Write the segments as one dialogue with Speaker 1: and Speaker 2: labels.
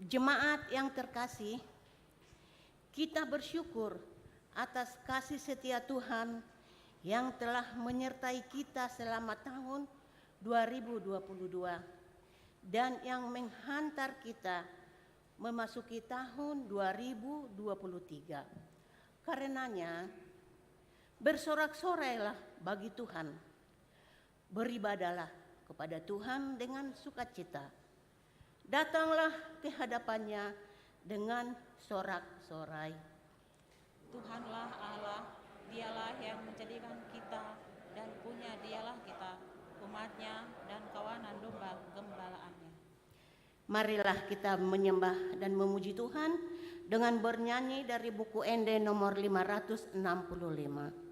Speaker 1: Jemaat yang terkasih, kita bersyukur atas kasih setia Tuhan yang telah menyertai kita selama tahun 2022 dan yang menghantar kita memasuki tahun 2023. Karenanya, bersorak-sorailah bagi Tuhan, beribadalah kepada Tuhan dengan sukacita. Datanglah ke hadapannya dengan sorak-sorai.
Speaker 2: Tuhanlah Allah, dialah yang menjadikan kita dan punya dialah kita, umatnya dan kawanan domba gembalaannya.
Speaker 1: Marilah kita menyembah dan memuji Tuhan dengan bernyanyi dari buku Ende nomor 565.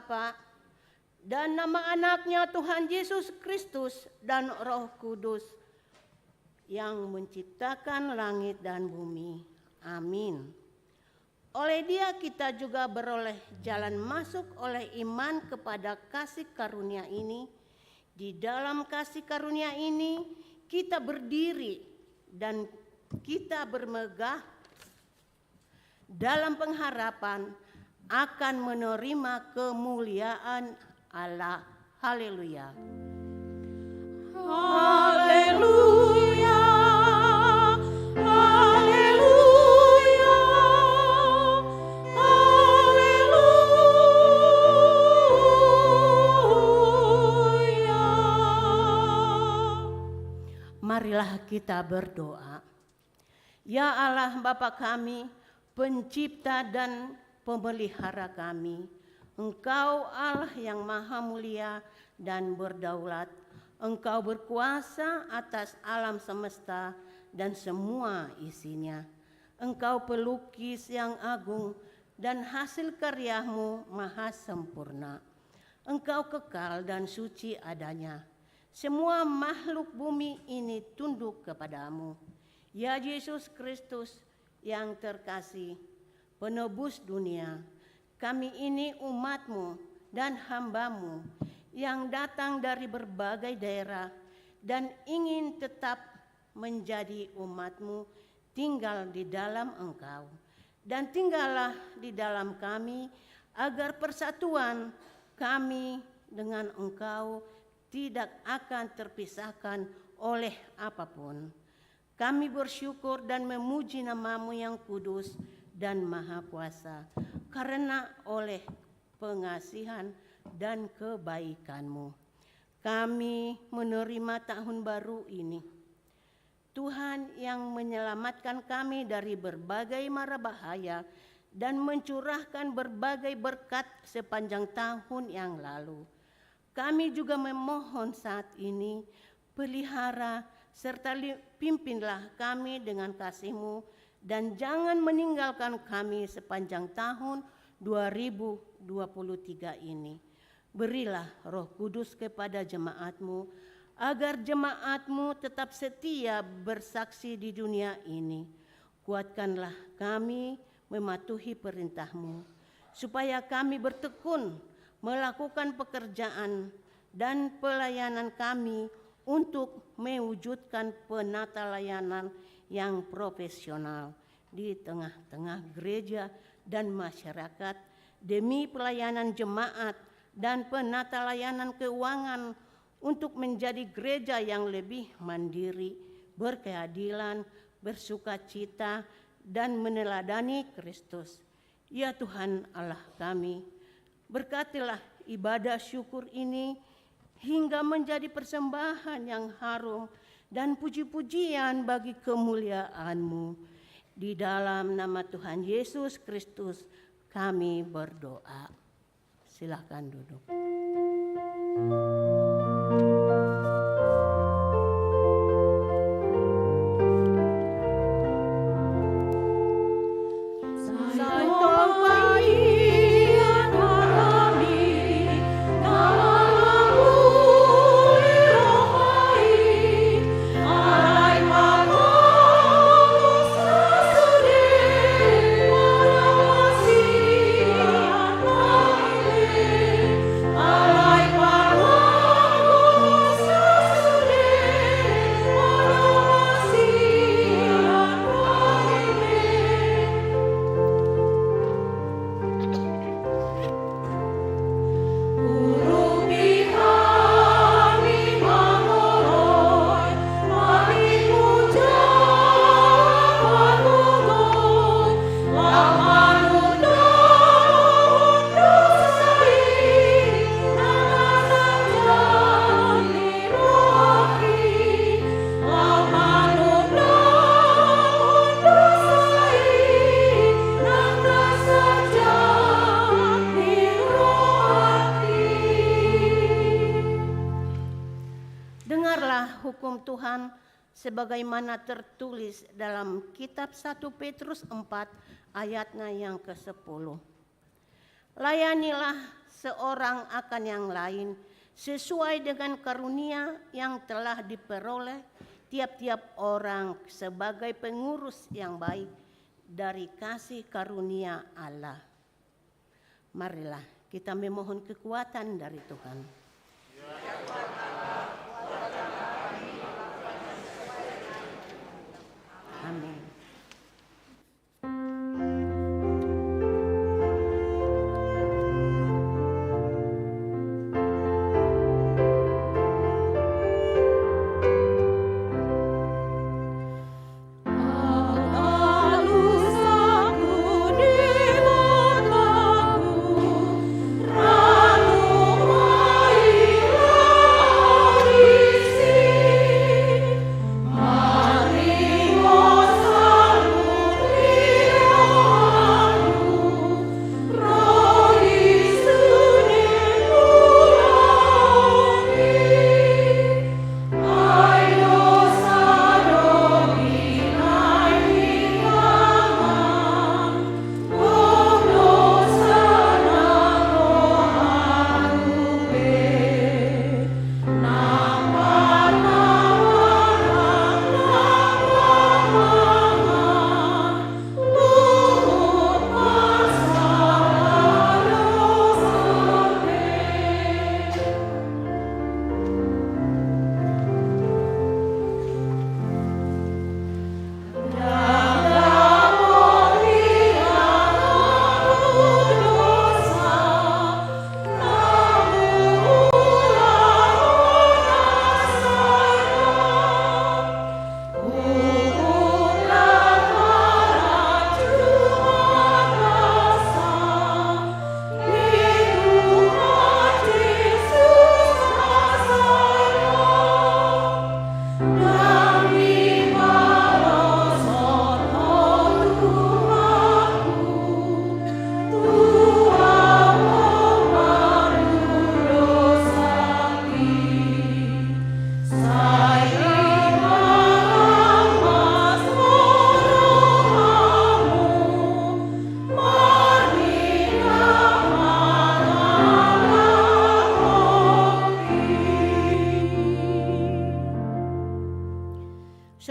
Speaker 1: Bapa dan nama anaknya Tuhan Yesus Kristus dan Roh Kudus yang menciptakan langit dan bumi. Amin. Oleh Dia kita juga beroleh jalan masuk oleh iman kepada kasih karunia ini. Di dalam kasih karunia ini kita berdiri dan kita bermegah dalam pengharapan akan menerima kemuliaan Allah. Haleluya.
Speaker 2: Haleluya. Haleluya. Haleluya.
Speaker 1: Marilah kita berdoa. Ya Allah Bapa kami, pencipta dan pemelihara kami, Engkau Allah yang maha mulia dan berdaulat. Engkau berkuasa atas alam semesta dan semua isinya. Engkau pelukis yang agung dan hasil karyamu maha sempurna. Engkau kekal dan suci adanya. Semua makhluk bumi ini tunduk kepadamu. Ya Yesus Kristus yang terkasih, penebus dunia, kami ini umat-Mu dan hamba-Mu yang datang dari berbagai daerah dan ingin tetap menjadi umat-Mu, tinggal di dalam Engkau. Dan tinggallah di dalam kami agar persatuan kami dengan Engkau tidak akan terpisahkan oleh apapun. Kami bersyukur dan memuji nama-Mu yang kudus dan maha kuasa, karena oleh pengasihan dan kebaikan-Mu kami menerima tahun baru ini. Tuhan yang menyelamatkan kami dari berbagai mara bahaya dan mencurahkan berbagai berkat sepanjang tahun yang lalu. Kami juga memohon saat ini, pelihara serta pimpinlah kami dengan kasih-Mu dan jangan meninggalkan kami sepanjang tahun 2023 ini. Berilah Roh Kudus kepada jemaat-Mu, agar jemaat-Mu tetap setia bersaksi di dunia ini. Kuatkanlah kami mematuhi perintah-Mu, supaya kami bertekun melakukan pekerjaan dan pelayanan kami untuk mewujudkan penata layanan yang profesional di tengah-tengah gereja dan masyarakat demi pelayanan jemaat dan penata layanan keuangan untuk menjadi gereja yang lebih mandiri, berkeadilan, bersukacita, dan meneladani Kristus. Ya Tuhan Allah kami, berkatilah ibadah syukur ini hingga menjadi persembahan yang harum dan puji-pujian bagi kemuliaan-Mu. Di dalam nama Tuhan Yesus Kristus kami berdoa. Silakan duduk. Hukum Tuhan sebagaimana tertulis dalam kitab 1 Petrus 4 ayatnya yang ke-10. Layanilah seorang akan yang lain sesuai dengan karunia yang telah diperoleh tiap-tiap orang sebagai pengurus yang baik dari kasih karunia Allah. Marilah kita memohon kekuatan dari Tuhan. Amin.
Speaker 3: Ranu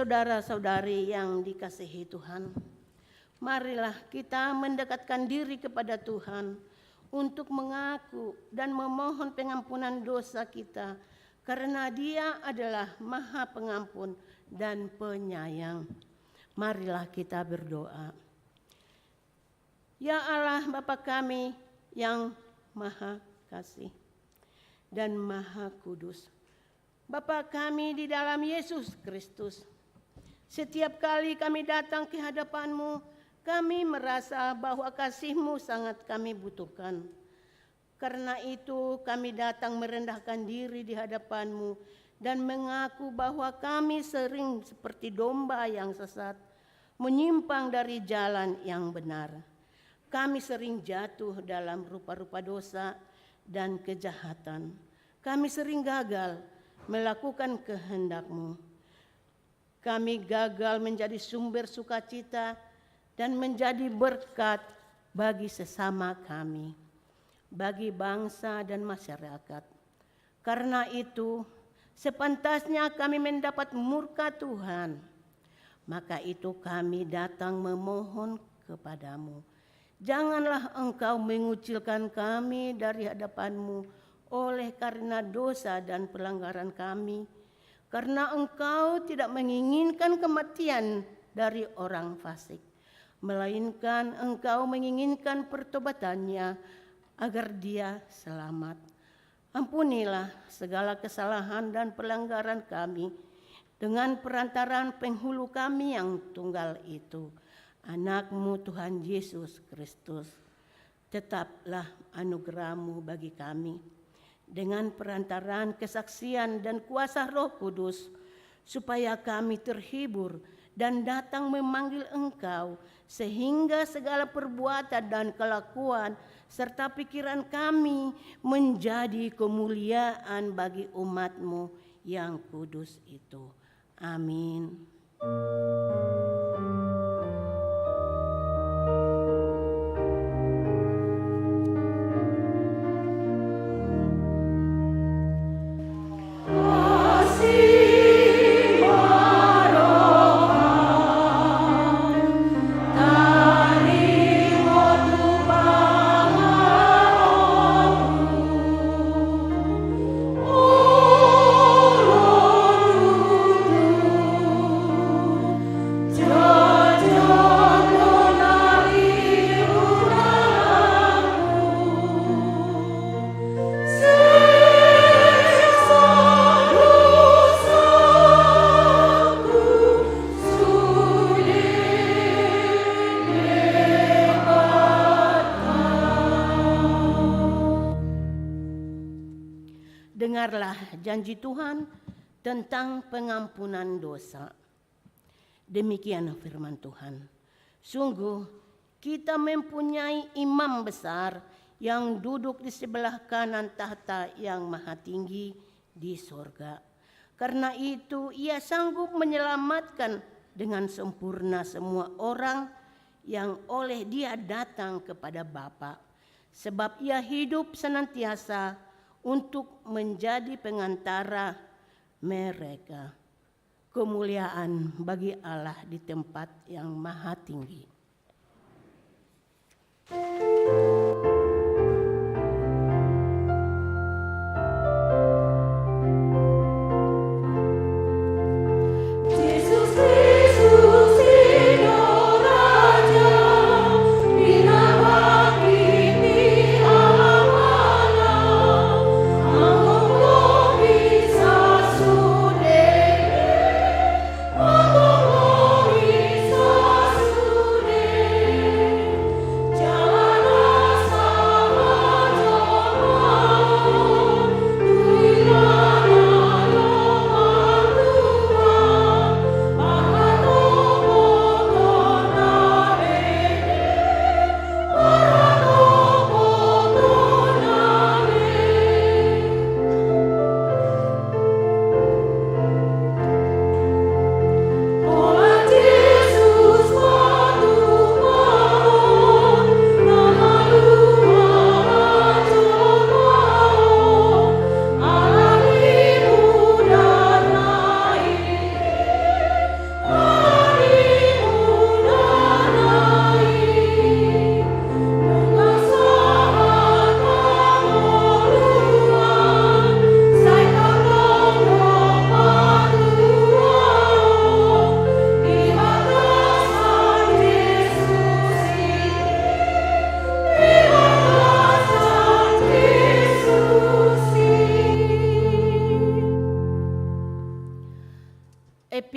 Speaker 1: Saudara-saudari yang dikasihi Tuhan, marilah kita mendekatkan diri kepada Tuhan untuk mengaku dan memohon pengampunan dosa kita, karena Dia adalah Maha Pengampun dan Penyayang. Marilah kita berdoa. Ya Allah Bapa kami yang Maha Kasih dan Maha Kudus, Bapa kami di dalam Yesus Kristus, setiap kali kami datang ke hadapan-Mu, kami merasa bahwa kasih-Mu sangat kami butuhkan. Karena itu kami datang merendahkan diri di hadapan-Mu dan mengaku bahwa kami sering seperti domba yang sesat, menyimpang dari jalan yang benar. Kami sering jatuh dalam rupa-rupa dosa dan kejahatan. Kami sering gagal melakukan kehendak-Mu. Kami gagal menjadi sumber sukacita dan menjadi berkat bagi sesama kami, bagi bangsa dan masyarakat. Karena itu, sepantasnya kami mendapat murka Tuhan. Maka itu kami datang memohon kepadamu. Janganlah Engkau mengucilkan kami dari hadapan-Mu oleh karena dosa dan pelanggaran kami, karena Engkau tidak menginginkan kematian dari orang fasik, melainkan Engkau menginginkan pertobatannya agar dia selamat. Ampunilah segala kesalahan dan pelanggaran kami dengan perantaraan penghulu kami yang tunggal itu, Anak-Mu Tuhan Yesus Kristus. Tetaplah anugerah-Mu bagi kami dengan perantaraan kesaksian dan kuasa Roh Kudus, supaya kami terhibur dan datang memanggil Engkau, sehingga segala perbuatan dan kelakuan serta pikiran kami menjadi kemuliaan bagi umat-Mu yang kudus itu. Amin. Dengarlah janji Tuhan tentang pengampunan dosa. Demikian firman Tuhan. Sungguh kita mempunyai imam besar yang duduk di sebelah kanan tahta yang maha tinggi di sorga. Karena itu ia sanggup menyelamatkan dengan sempurna semua orang yang oleh Dia datang kepada Bapa. Sebab ia hidup senantiasa untuk menjadi pengantara mereka. Kemuliaan bagi Allah di tempat yang maha tinggi.
Speaker 3: Jangan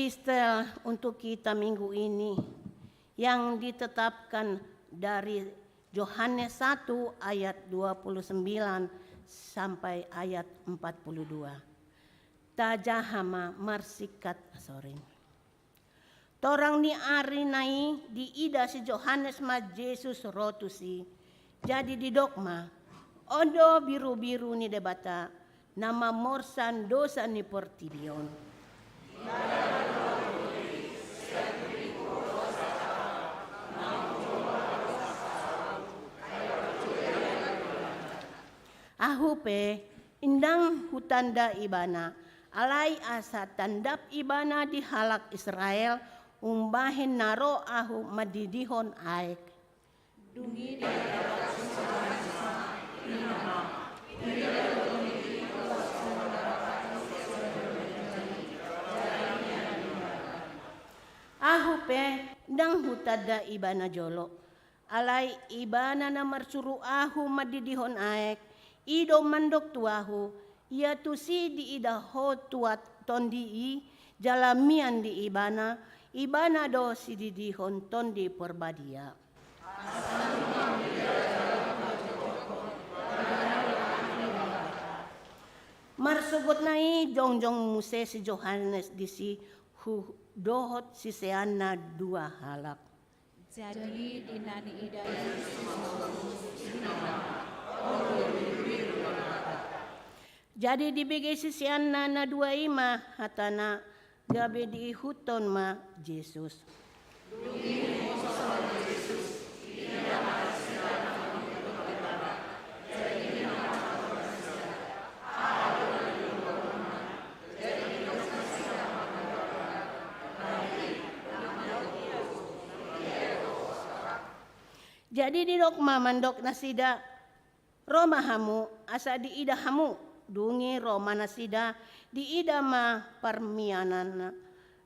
Speaker 1: epistel untuk kita minggu ini yang ditetapkan dari Yohanes 1 ayat 29 sampai ayat 42. Tajahama marsikat Torang ni ari nai di ida si Yohanes ma Jesus rotusi. Jadi di dogma ondo biru-biru ni debata nama morsan dosa ni portibion. Ahupe indang hutanda ibana alai asa tandap ibana di halak Israel umbahin naro ahu madidihon aek.
Speaker 2: Dungi
Speaker 1: Ahupe indang hutada ibana jolo alai ibana na marsuru ahu madidihon aek. Ido mandok tuahu, ia tusi di ida ho tuat tondi jalamian di ibana do si didihon tondi perbadia. Marsugot nai jongjong muse si Yohanes di si hu dohot si seana dua halak.
Speaker 2: jadi dinani ida
Speaker 1: Jadi dibagi sisian na dua ima hatana gabe di huton ma Jesus. Jadi di dogma mandok nasida Roma hamu asa di ida hamu. Dungi Roma nasida di ida ma parmianan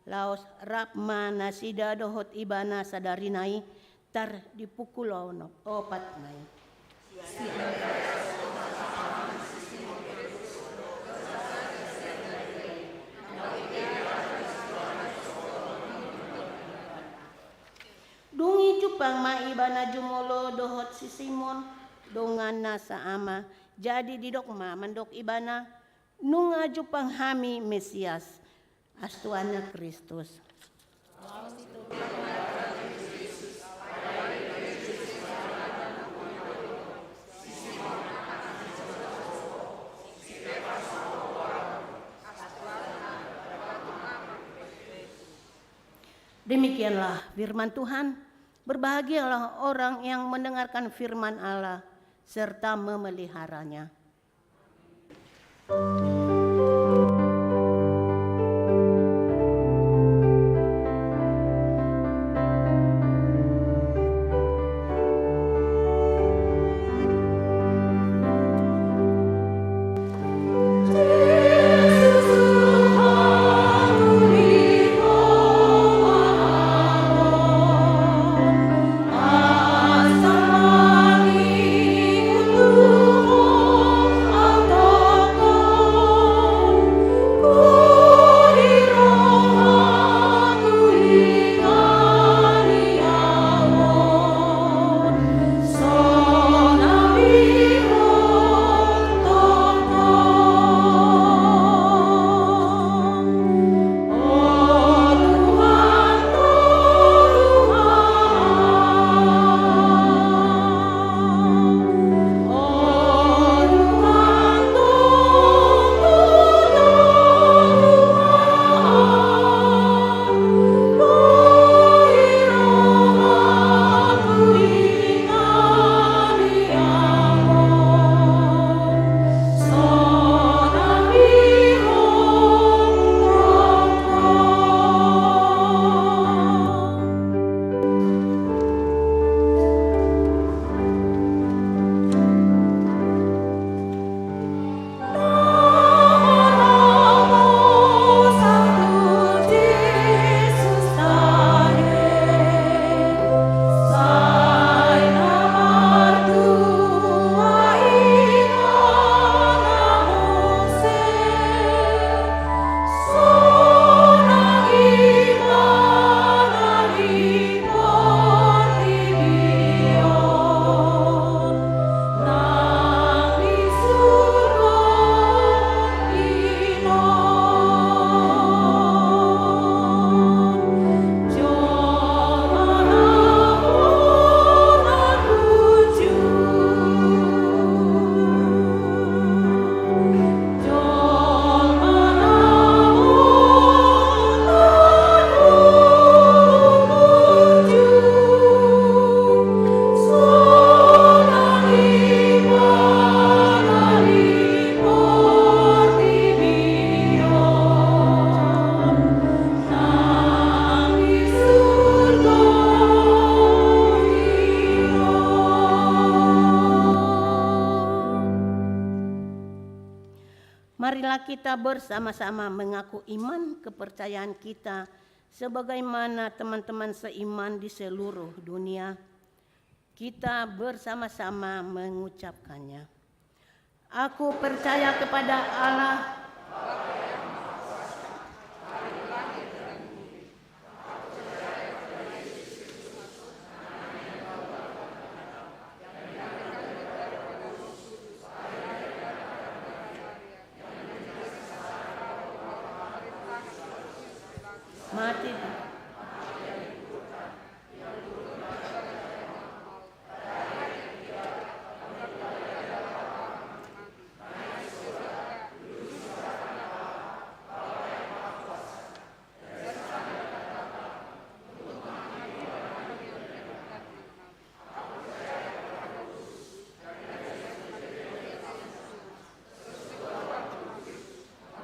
Speaker 1: laos rapma nasida dohot ibana sadarinai tar dipukulono opat nai. Dungi cupang ma ibana jumolo dohot si Simon dongan nasa ama. Jadi di dogma mandok ibana nunga jupang hami Mesias astuana Kristus. Demikianlah firman Tuhan. Berbahagialah orang yang mendengarkan firman Allah serta memeliharanya.
Speaker 3: Asamani untuk
Speaker 1: Marilah kita bersama-sama mengaku iman kepercayaan kita sebagaimana teman-teman seiman di seluruh dunia. Kita bersama-sama mengucapkannya. Aku percaya kepada Allah, mati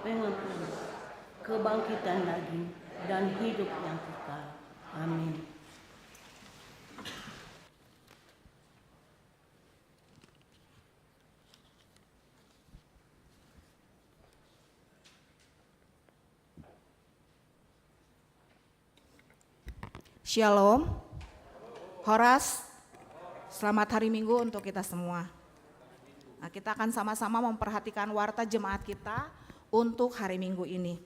Speaker 1: pengampunan, kebangkitan lagi dan hidup yang kekal. Amin.
Speaker 3: Shalom, Horas, selamat hari Minggu untuk kita semua. Nah, kita akan sama-sama memperhatikan warta jemaat kita untuk hari Minggu ini.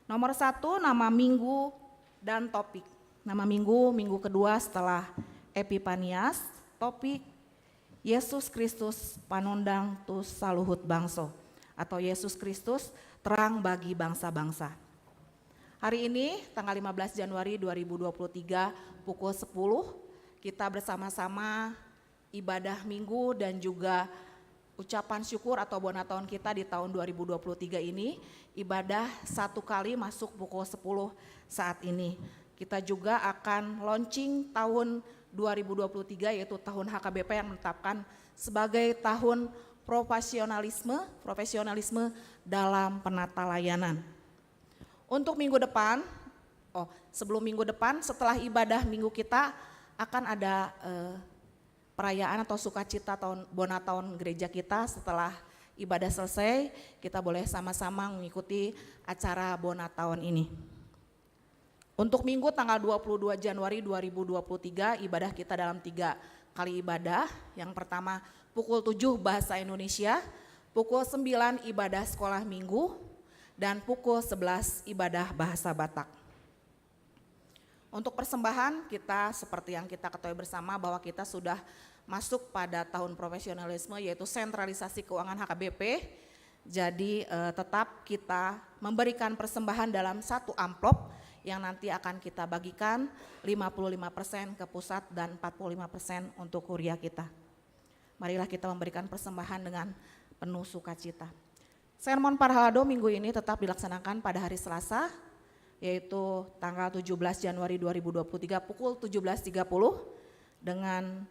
Speaker 3: Nomor 1, nama minggu dan topik. Nama minggu, minggu kedua setelah Epipanias, topik Yesus Kristus panundang tu saluhut bangso, atau Yesus Kristus terang bagi bangsa-bangsa. Hari ini tanggal 15 Januari 2023 pukul 10 kita bersama-sama ibadah minggu dan juga ucapan syukur atau bonatahun kita di tahun 2023 ini. Ibadah 1 kali masuk pukul 10 saat ini. Kita juga akan launching tahun 2023 yaitu tahun HKBP yang menetapkan sebagai tahun profesionalisme dalam penata layanan. Untuk minggu depan, sebelum minggu depan setelah ibadah minggu kita akan ada perayaan atau sukacita bonatahun gereja kita. Setelah ibadah selesai kita boleh sama-sama mengikuti acara bonatahun ini. Untuk minggu tanggal 22 Januari 2023 ibadah kita dalam 3 kali ibadah. Yang pertama pukul 7 bahasa Indonesia, pukul 9 ibadah sekolah minggu, dan pukul 11 ibadah bahasa Batak. Untuk persembahan kita seperti yang kita ketahui bersama bahwa kita sudah masuk pada tahun profesionalisme yaitu sentralisasi keuangan HKBP. Jadi tetap kita memberikan persembahan dalam 1 amplop yang nanti akan kita bagikan 55% ke pusat dan 45% untuk kuria kita. Marilah kita memberikan persembahan dengan penuh sukacita. Sermon Parhalado minggu ini tetap dilaksanakan pada hari Selasa, yaitu tanggal 17 Januari 2023 pukul 17.30 dengan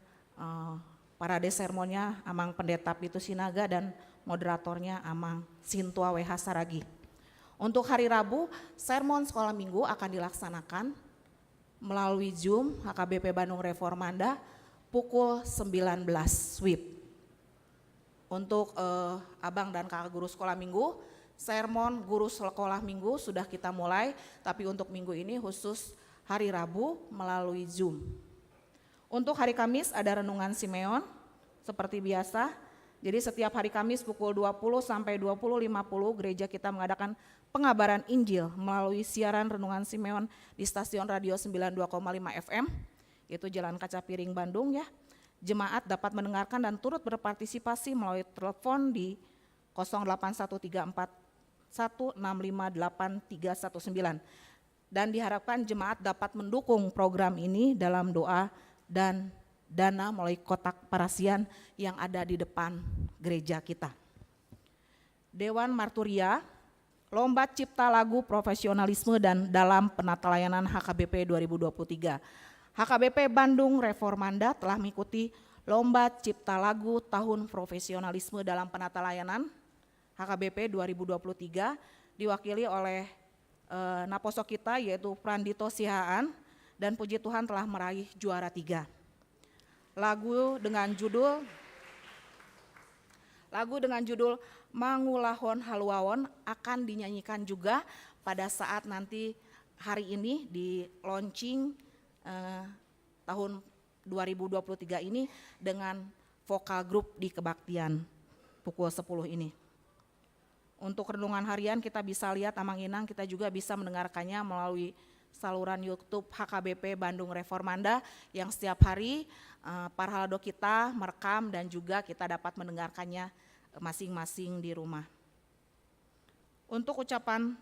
Speaker 3: parade sermonnya Amang Pendeta Pitu Sinaga dan moderatornya Amang Sintua WH Saragi. Untuk hari Rabu, sermon sekolah minggu akan dilaksanakan melalui Zoom HKBP Bandung Reformanda pukul 19 WIB. Untuk abang dan kakak guru sekolah minggu, sermon guru sekolah minggu sudah kita mulai, tapi untuk minggu ini khusus hari Rabu melalui Zoom. Untuk hari Kamis ada renungan Simeon seperti biasa. Jadi setiap hari Kamis pukul 20 sampai 20.50 gereja kita mengadakan pengabaran Injil melalui siaran renungan Simeon di stasiun radio 92,5 FM, yaitu Jalan Kaca Piring Bandung ya. Jemaat dapat mendengarkan dan turut berpartisipasi melalui telepon di 081341658319 dan diharapkan jemaat dapat mendukung program ini dalam doa dan dana melalui kotak parasian yang ada di depan gereja kita. Dewan Marturia, Lomba Cipta Lagu Profesionalisme dan dalam Penata Layanan HKBP 2023. HKBP Bandung Reformanda telah mengikuti Lomba Cipta Lagu Tahun Profesionalisme dalam Penata Layanan HKBP 2023 diwakili oleh naposok kita yaitu Prandito Sihaan, dan puji Tuhan telah meraih juara 3. Lagu dengan judul Lagu dengan judul Mangulahon Haluawon akan dinyanyikan juga pada saat nanti hari ini di launching tahun 2023 ini dengan vokal grup di kebaktian pukul 10 ini. Untuk renungan harian kita bisa lihat Amang Inang, kita juga bisa mendengarkannya melalui saluran YouTube HKBP Bandung Reformanda yang setiap hari para halado kita merekam dan juga kita dapat mendengarkannya masing-masing di rumah. Untuk ucapan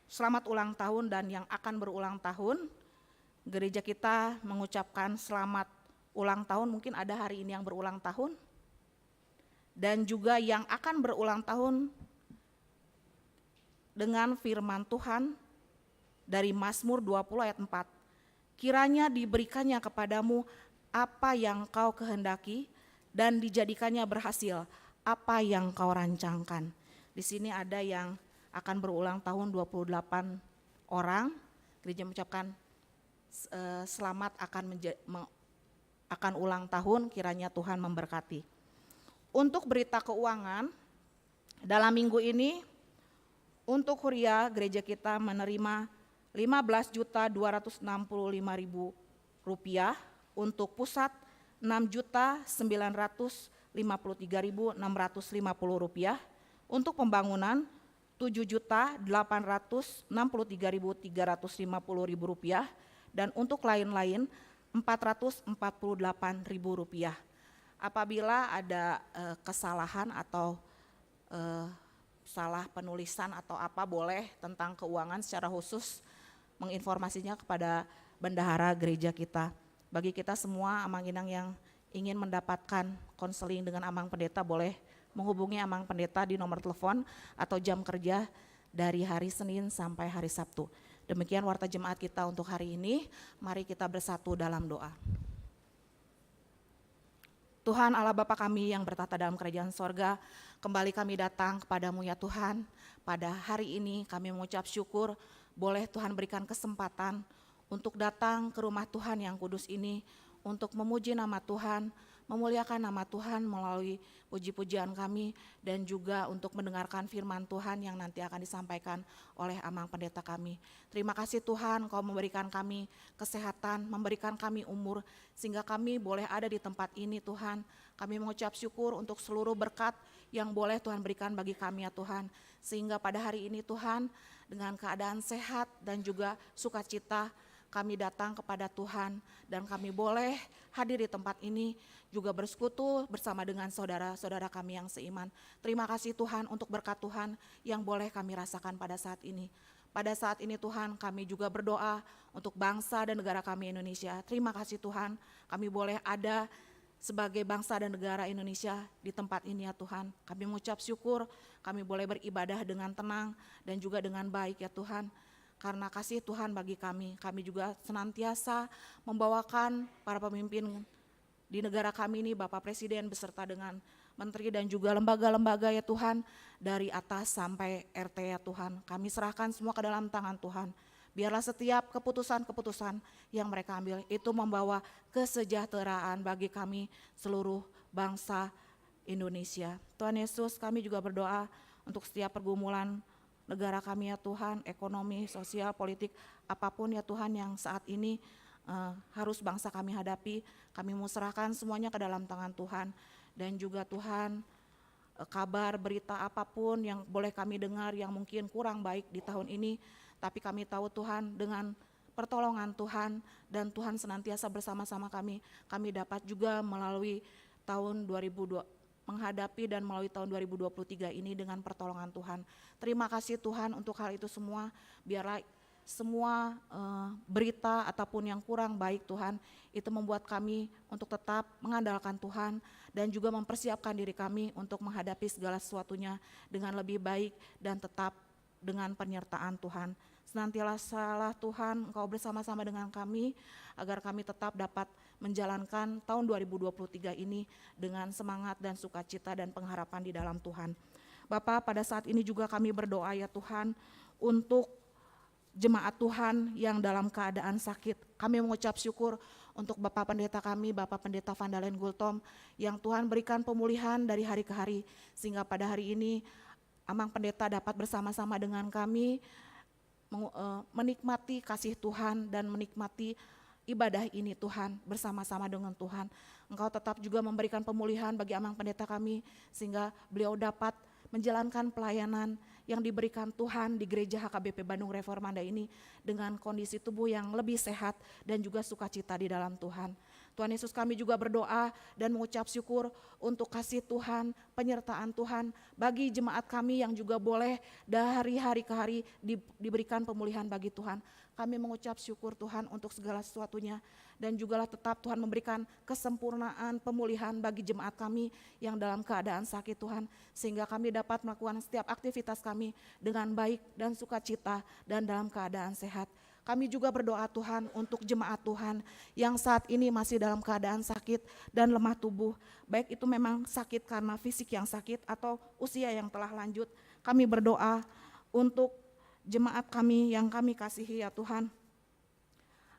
Speaker 3: selamat ulang tahun dan yang akan berulang tahun, gereja kita mengucapkan selamat ulang tahun, mungkin ada hari ini yang berulang tahun, dan juga yang akan berulang tahun dengan firman Tuhan dari Mazmur 20 ayat 4. Kiranya diberikannya kepadamu apa yang kau kehendaki dan dijadikannya berhasil apa yang kau rancangkan. Di sini ada yang akan berulang tahun 28 orang. Gereja mengucapkan selamat akan ulang tahun, kiranya Tuhan memberkati. Untuk berita keuangan, dalam minggu ini untuk Huria gereja kita menerima Rp15.265.000, untuk pusat Rp6.953.650, untuk pembangunan Rp7.863.350, dan untuk lain-lain Rp448.000. Apabila ada kesalahan atau salah penulisan atau apa, boleh tentang keuangan secara khusus menginformasinya kepada bendahara gereja kita. Bagi kita semua Amang Inang yang ingin mendapatkan konseling dengan Amang Pendeta, boleh menghubungi Amang Pendeta di nomor telepon atau jam kerja dari hari Senin sampai hari Sabtu. Demikian warta jemaat kita untuk hari ini. Mari kita bersatu dalam doa. Tuhan Allah Bapa kami yang bertata dalam kerajaan sorga, kembali kami datang kepadamu ya Tuhan. Pada hari ini kami mengucap syukur, boleh Tuhan berikan kesempatan untuk datang ke rumah Tuhan yang kudus ini, untuk memuji nama Tuhan, memuliakan nama Tuhan melalui puji-pujian kami, dan juga untuk mendengarkan firman Tuhan yang nanti akan disampaikan oleh Amang Pendeta kami. Terima kasih Tuhan, Kau memberikan kami kesehatan, memberikan kami umur, sehingga kami boleh ada di tempat ini Tuhan. Kami mengucap syukur untuk seluruh berkat yang boleh Tuhan berikan bagi kami ya Tuhan. Sehingga pada hari ini Tuhan, dengan keadaan sehat dan juga sukacita, kami datang kepada Tuhan dan kami boleh hadir di tempat ini juga bersekutu bersama dengan saudara-saudara kami yang seiman. Terima kasih Tuhan untuk berkat Tuhan yang boleh kami rasakan pada saat ini. Pada saat ini Tuhan, kami juga berdoa untuk bangsa dan negara kami Indonesia. Terima kasih Tuhan, kami boleh ada sebagai bangsa dan negara Indonesia di tempat ini ya Tuhan. Kami mengucap syukur, kami boleh beribadah dengan tenang dan juga dengan baik ya Tuhan. Karena kasih Tuhan bagi kami juga senantiasa membawakan para pemimpin di negara kami ini, Bapak Presiden beserta dengan menteri dan juga lembaga-lembaga ya Tuhan, dari atas sampai RT ya Tuhan. Kami serahkan semua ke dalam tangan Tuhan. Biarlah setiap keputusan-keputusan yang mereka ambil itu membawa kesejahteraan bagi kami seluruh bangsa Indonesia. Tuhan Yesus, kami juga berdoa untuk setiap pergumulan negara kami ya Tuhan, ekonomi, sosial, politik, apapun ya Tuhan yang saat ini harus bangsa kami hadapi, kami mau serahkan semuanya ke dalam tangan Tuhan. Dan juga Tuhan, kabar, berita apapun yang boleh kami dengar yang mungkin kurang baik di tahun ini, tapi kami tahu Tuhan dengan pertolongan Tuhan dan Tuhan senantiasa bersama-sama kami dapat juga melalui tahun 2020, menghadapi dan melalui tahun 2023 ini dengan pertolongan Tuhan. Terima kasih Tuhan untuk hal itu semua. Biarlah semua berita ataupun yang kurang baik Tuhan, itu membuat kami untuk tetap mengandalkan Tuhan dan juga mempersiapkan diri kami untuk menghadapi segala sesuatunya dengan lebih baik dan tetap dengan penyertaan Tuhan. Senantiasa Tuhan, Engkau bersama-sama dengan kami agar kami tetap dapat menjalankan tahun 2023 ini dengan semangat dan sukacita dan pengharapan di dalam Tuhan. Bapa, pada saat ini juga kami berdoa ya Tuhan untuk jemaat Tuhan yang dalam keadaan sakit. Kami mengucap syukur untuk Bapak Pendeta kami, Bapak Pendeta Vandalen Gultom, yang Tuhan berikan pemulihan dari hari ke hari, sehingga pada hari ini Amang Pendeta dapat bersama-sama dengan kami menikmati kasih Tuhan dan menikmati ibadah ini Tuhan, bersama-sama dengan Tuhan. Engkau tetap juga memberikan pemulihan bagi Amang Pendeta kami, sehingga beliau dapat menjalankan pelayanan yang diberikan Tuhan di Gereja HKBP Bandung Reformanda ini dengan kondisi tubuh yang lebih sehat dan juga sukacita di dalam Tuhan. Tuhan Yesus, kami juga berdoa dan mengucap syukur untuk kasih Tuhan, penyertaan Tuhan bagi jemaat kami yang juga boleh dari hari ke hari diberikan pemulihan bagi Tuhan. Kami mengucap syukur Tuhan untuk segala sesuatunya, dan jugalah tetap Tuhan memberikan kesempurnaan pemulihan bagi jemaat kami yang dalam keadaan sakit Tuhan, sehingga kami dapat melakukan setiap aktivitas kami dengan baik dan sukacita dan dalam keadaan sehat. Kami juga berdoa Tuhan untuk jemaat Tuhan yang saat ini masih dalam keadaan sakit dan lemah tubuh, baik itu memang sakit karena fisik yang sakit atau usia yang telah lanjut. Kami berdoa untuk jemaat kami yang kami kasihi ya Tuhan.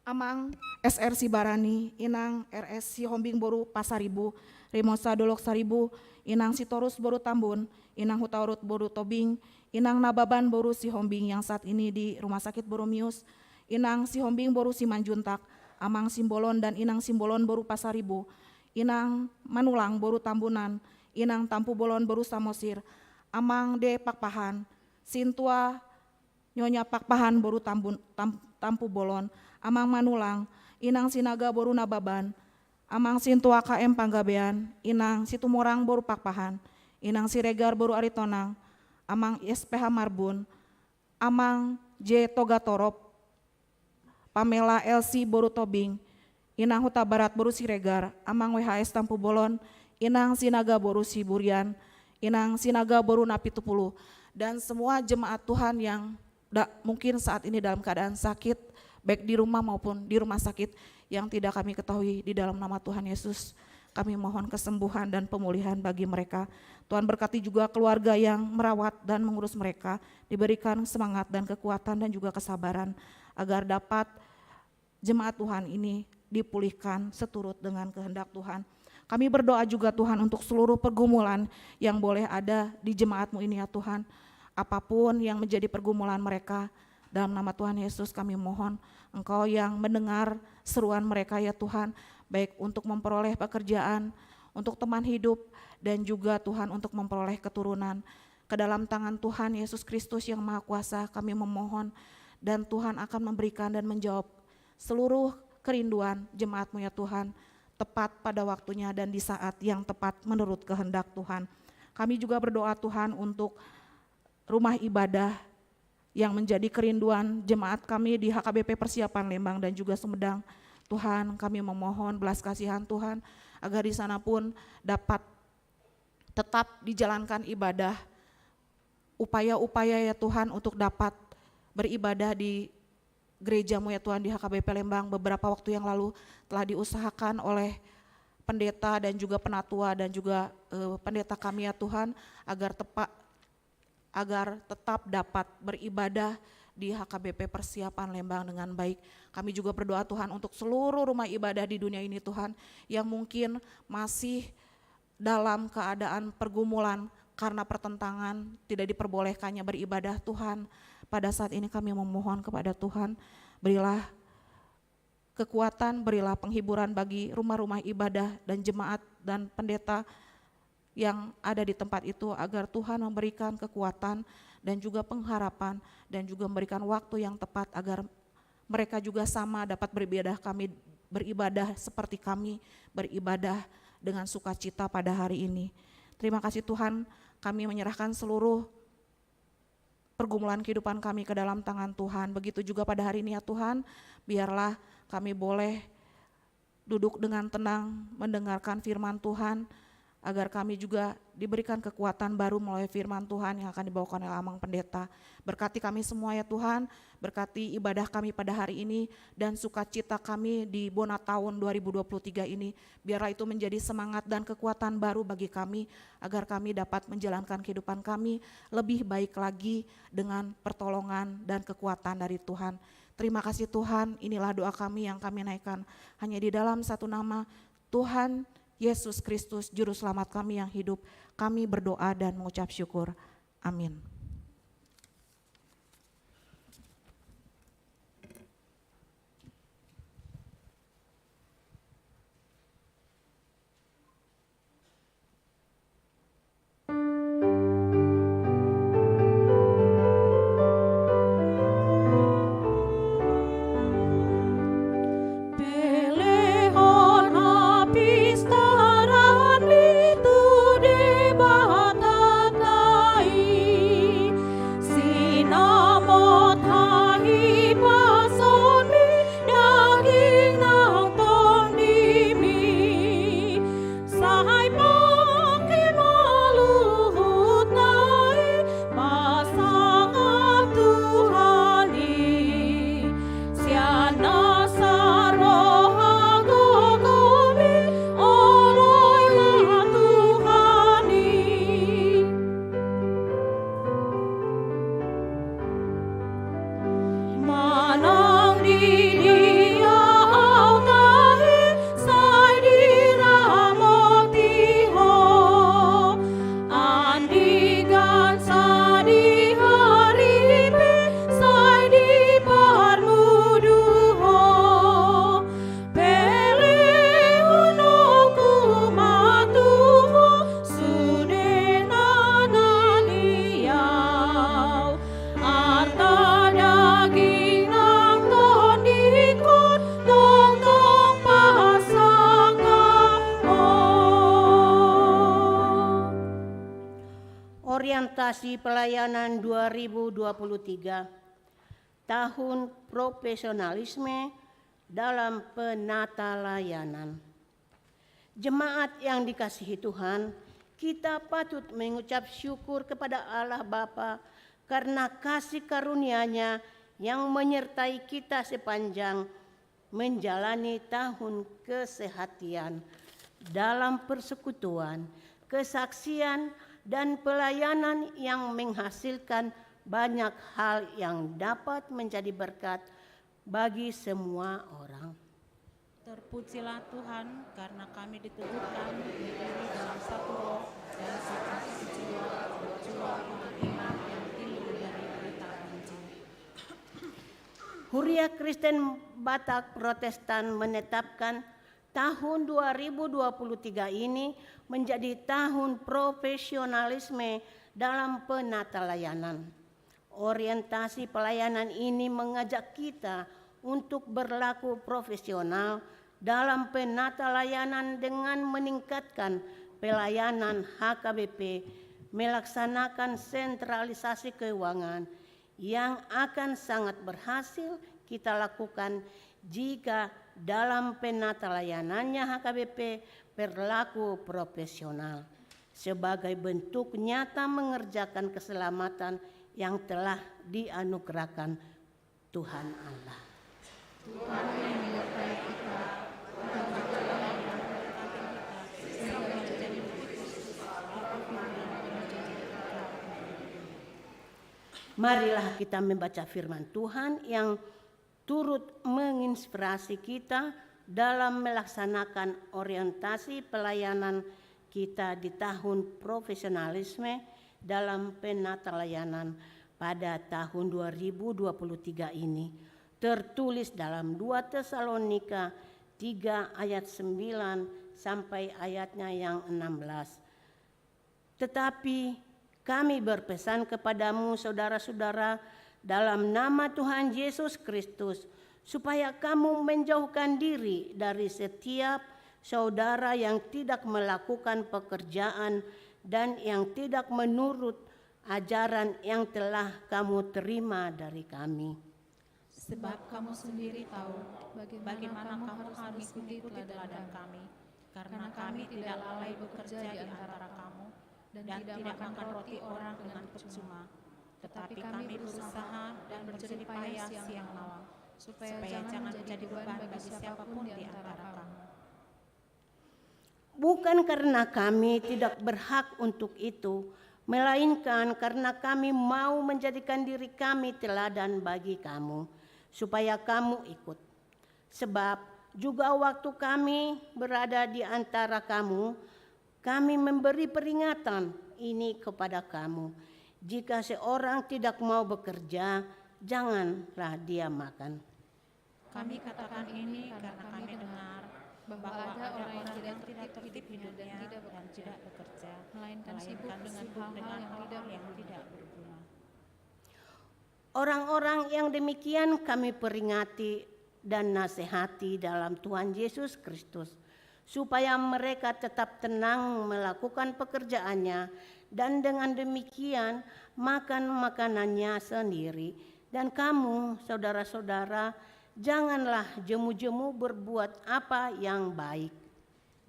Speaker 3: Amang SR Sibarani, Inang RS Sihombing Boru Pasaribu, Rimosa Dolok Saribu, Inang Sitorus Boru Tambun, Inang Hutaurut Boru Tobing, Inang Nababan Boru Sihombing yang saat ini di Rumah Sakit Boromius, Inang Sihombing Boru Simanjuntak, Amang Simbolon dan Inang Simbolon Boru Pasaribu, Inang Manulang Boru Tambunan, Inang Tampu Bolon Boru Samosir, Amang De Pakpahan, Sintua Nyonya Pakpahan Boru Tampu Bolon, Amang Manulang, Inang Sinaga Boru Nababan, Amang Sintua KM Panggabean, Inang Situmorang Boru Pakpahan, Inang Siregar Boru Aritonang, Amang SPH Marbun, Amang J Toga Torop, Pamela LC Boru Tobing, Inang Huta Barat Boru Siregar, Amang WHS Tampu Bolon, Inang Sinaga Boru Siburian, Inang Sinaga Boru Napitupulu, dan semua jemaat Tuhan yang mungkin saat ini dalam keadaan sakit, baik di rumah maupun di rumah sakit yang tidak kami ketahui, di dalam nama Tuhan Yesus kami mohon kesembuhan dan pemulihan bagi mereka. Tuhan berkati juga keluarga yang merawat dan mengurus mereka, diberikan semangat dan kekuatan dan juga kesabaran agar dapat jemaat Tuhan ini dipulihkan seturut dengan kehendak Tuhan. Kami berdoa juga Tuhan untuk seluruh pergumulan yang boleh ada di jemaat-Mu ini ya Tuhan. Apapun yang menjadi pergumulan mereka, dalam nama Tuhan Yesus kami mohon Engkau yang mendengar seruan mereka ya Tuhan, baik untuk memperoleh pekerjaan, untuk teman hidup, dan juga Tuhan untuk memperoleh keturunan. Ke dalam tangan Tuhan Yesus Kristus yang Maha Kuasa kami memohon, dan Tuhan akan memberikan dan menjawab seluruh kerinduan jemaat-Mu ya Tuhan, tepat pada waktunya dan di saat yang tepat menurut kehendak Tuhan. Kami juga berdoa Tuhan untuk rumah ibadah yang menjadi kerinduan jemaat kami di HKBP Persiapan Lembang dan juga Sumedang. Tuhan, kami memohon belas kasihan Tuhan agar di sana pun dapat tetap dijalankan ibadah, upaya-upaya ya Tuhan untuk dapat beribadah di gereja-Mu ya Tuhan di HKBP Lembang. Beberapa waktu yang lalu telah diusahakan oleh pendeta dan juga penatua dan juga pendeta kami ya Tuhan agar tetap dapat beribadah di HKBP Persiapan Lembang dengan baik. Kami juga berdoa Tuhan untuk seluruh rumah ibadah di dunia ini Tuhan, yang mungkin masih dalam keadaan pergumulan karena pertentangan, tidak diperbolehkannya beribadah Tuhan. Pada saat ini kami memohon kepada Tuhan, berilah kekuatan, berilah penghiburan bagi rumah-rumah ibadah dan jemaat dan pendeta yang ada di tempat itu, agar Tuhan memberikan kekuatan dan juga pengharapan dan juga memberikan waktu yang tepat agar mereka juga sama dapat beribadah seperti kami beribadah dengan sukacita pada hari ini. Terima kasih Tuhan, kami menyerahkan seluruh pergumulan kehidupan kami ke dalam tangan Tuhan. Begitu juga pada hari ini ya Tuhan, biarlah kami boleh duduk dengan tenang mendengarkan firman Tuhan, agar kami juga diberikan kekuatan baru melalui firman Tuhan yang akan dibawakan oleh Amang Pendeta. Berkati kami semua ya Tuhan, berkati ibadah kami pada hari ini dan sukacita kami di Bona tahun 2023 ini. Biarlah itu menjadi semangat dan kekuatan baru bagi kami, agar kami dapat menjalankan kehidupan kami lebih baik lagi dengan pertolongan dan kekuatan dari Tuhan. Terima kasih Tuhan, inilah doa kami yang kami naikkan hanya di dalam satu nama, Tuhan Yesus Kristus, Juru Selamat kami yang hidup. Kami berdoa dan mengucap syukur. Amin.
Speaker 4: Pelehon habis taran itu debatakai, sinamot hai pasoni daging nang tondimi, sahai makin maluhut nai pasangap Tuhani, siana saroha gogomi oloilah Tuhani. Manang di dia autahi sai diramotiho, andigan sadi haripe sai diparmuduho, pelehono kumatuho sudena daliau, arta daging nang tondikon tong pasangamo.
Speaker 1: Orientasi pelayanan 2023, tahun profesionalisme dalam penata layanan. Jemaat yang dikasihi Tuhan, kita patut mengucap syukur kepada Allah Bapa karena kasih karunia-Nya yang menyertai kita sepanjang menjalani tahun kesehatian dalam persekutuan, kesaksian, dan pelayanan yang menghasilkan banyak hal yang dapat menjadi berkat bagi semua orang.
Speaker 2: Terpujilah Tuhan karena kami ditubuhkan berdiri dalam satu roh dan satu jiwa, berjuang iman yang timbul dari berita Injil.
Speaker 1: Huria Kristen Batak Protestan menetapkan tahun 2023 ini menjadi tahun profesionalisme dalam penata layanan. Orientasi pelayanan ini mengajak kita untuk berlaku profesional dalam penata layanan dengan meningkatkan pelayanan HKBP, melaksanakan sentralisasi keuangan yang akan sangat berhasil kita lakukan jika dalam penata layanannya HKBP berlaku profesional sebagai bentuk nyata mengerjakan keselamatan yang telah dianugerahkan Tuhan Allah.
Speaker 4: Tuhan yang menyertai kita, Tuhan juga yang memberkati kita, sehingga menjadi bukti Kristus, apapun yang menjadi kita.
Speaker 1: Marilah kita membaca firman Tuhan yang turut menginspirasi kita dalam melaksanakan orientasi pelayanan kita di tahun profesionalisme dalam penata layanan pada tahun 2023 ini. Tertulis dalam 2 Tesalonika 3 ayat 9 sampai ayatnya yang 16. Tetapi kami berpesan kepadamu saudara-saudara dalam nama Tuhan Yesus Kristus, supaya kamu menjauhkan diri dari setiap saudara yang tidak melakukan pekerjaan dan yang tidak menurut ajaran yang telah kamu terima dari kami.
Speaker 2: Sebab kamu sendiri tahu bagaimana kamu harus mengikuti teladan kami, karena kami tidak lalai bekerja di antara kamu dan tidak makan roti orang dengan percuma. Tetapi kami berusaha dan berjerih payah siang malam, supaya jangan menjadi beban bagi siapapun di antara kamu.
Speaker 1: Bukan karena kami tidak berhak untuk itu, melainkan karena kami mau menjadikan diri kami teladan bagi kamu, supaya kamu ikut. Sebab juga waktu kami berada di antara kamu, kami memberi peringatan ini kepada kamu. Jika seorang tidak mau bekerja, janganlah dia makan.
Speaker 2: Kami katakan ini karena kami dengar bahwa ada orang yang tidak tertib hidupnya dan tidak bekerja, melainkan sibuk dengan hal-hal yang tidak berguna.
Speaker 1: Orang-orang yang demikian kami peringati dan nasihati dalam Tuhan Yesus Kristus, supaya mereka tetap tenang melakukan pekerjaannya, dan dengan demikian makan makanannya sendiri. Dan kamu, saudara-saudara, janganlah jemu-jemu berbuat apa yang baik.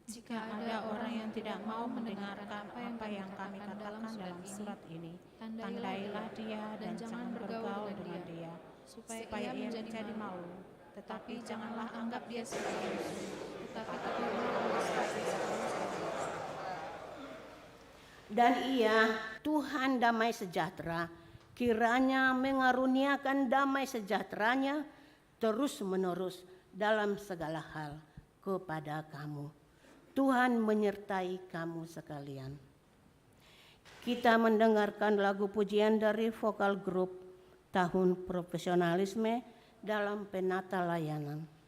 Speaker 2: Jika ada orang yang tidak mau mendengarkan apa yang kami katakan dalam surat ini, tandailah dia dan jangan bergaul dengan dia, supaya ia menjadi malu. Tetapi janganlah anggap dia sebagai musuh, tetapi tegurlah sebagai saudara.
Speaker 1: Dan ia, Tuhan damai sejahtera, kiranya mengaruniakan damai sejahteranya terus-menerus dalam segala hal kepada kamu. Tuhan menyertai kamu sekalian. Kita mendengarkan lagu pujian dari vokal grup Tahun Profesionalisme dalam penata layanan.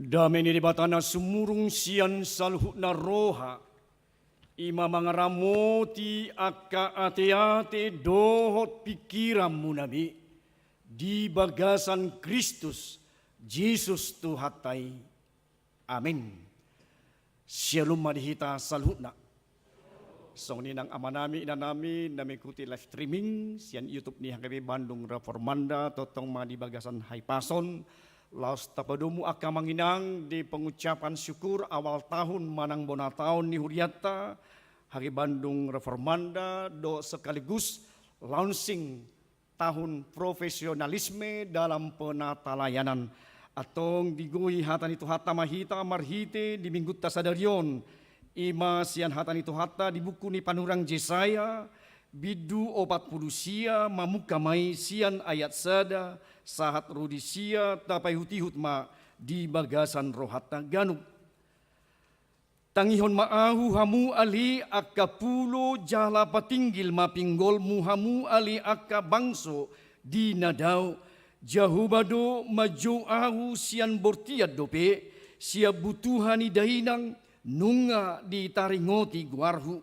Speaker 5: Damai ni batana sumurung sian salhutna roha. Ima mangaramoti akka ate-ate dohot pikiranmu nabi. Di bagasan Kristus, Yesus Tuhatai. Amin. Shalom madihita salhutna. So ni nang amanami inanami na mengikuti live streaming sian YouTube ni HKB Bandung Reformanda totong di bagasan Haipason. Laos tapadumu akka manginang di pengucapan syukur awal tahun manang bona tahun ni Huriata HKB Bandung Reformanda do sekaligus launching tahun profesionalisme dalam penata layanan. Atong digui hatan itu hata mahita marhite di minggu tasadarion. Ima sian hatan itu hata di buku ni panurang Jesaya. Bidu 40 sia mamuka mai sian ayat sada. Sahat rodisia tapai hutihut ma di bagasan rohata ganuk. Tangihon maahu hamu ali akka pulo jala patinggil mapinggol muhamu ali akka bangso di nadau jahubado maju ahu sian bortiat dope sia butuhani dainang nunga di taringoti guarhu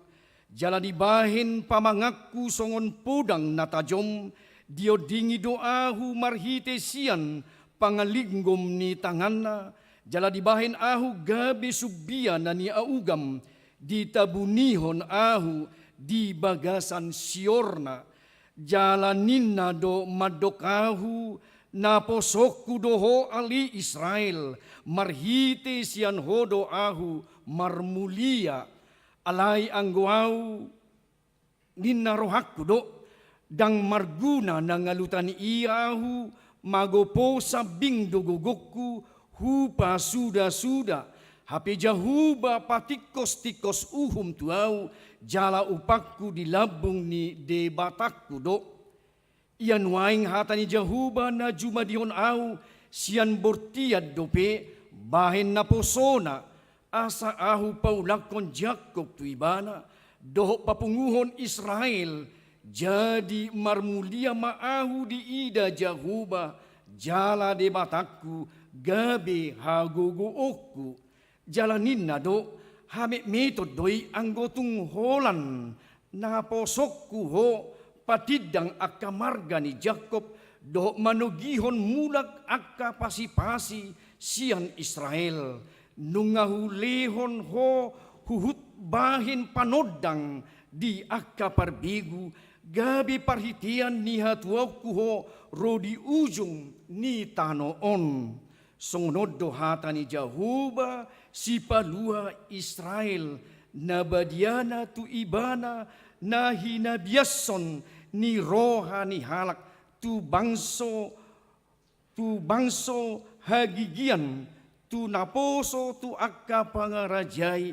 Speaker 5: jala dibahin pamangaku songon podang natajom dio dingi doahu marhite sian pangalinggom ni tanganna jala dibahin ahu gabe subia nani augam ditabunihon ahu di bagasan siorna jala ninna do madok ahu naposokku doho ali Israel marhite sian hodo ahu marmulia alai anggoau ninna rohakku do dang marguna nangalutani iahu magopo sabing dogogokku hupa suda hape jahuba patikos-tikos uhum tuau jala upakku di labung ni debatakku do ian waing hatani jahuba na juma dion au sian bortiad dope bahen na posona asa ahu paulakon Jakob tuibana doho papunguhon Israel jadi marmulia maahu di ida jahuba jala debatakku gabe hagogo okku jalanin na do hame metod doi anggotung holan na posokku ho patidang akka marga ni Jakob do manugihon mulak akka pasi-pasi sian Israel nungahulehon ho huhut bahin panodang di akka parbigu gabi parhitian ni hatuaku ho rodi ujung ni tanoon songonodo hatani jahuba si palua Israel nabadiana tu ibana nahina biason ni roha ni halak tu bangso hagigian tu naposo tu akka pangarajai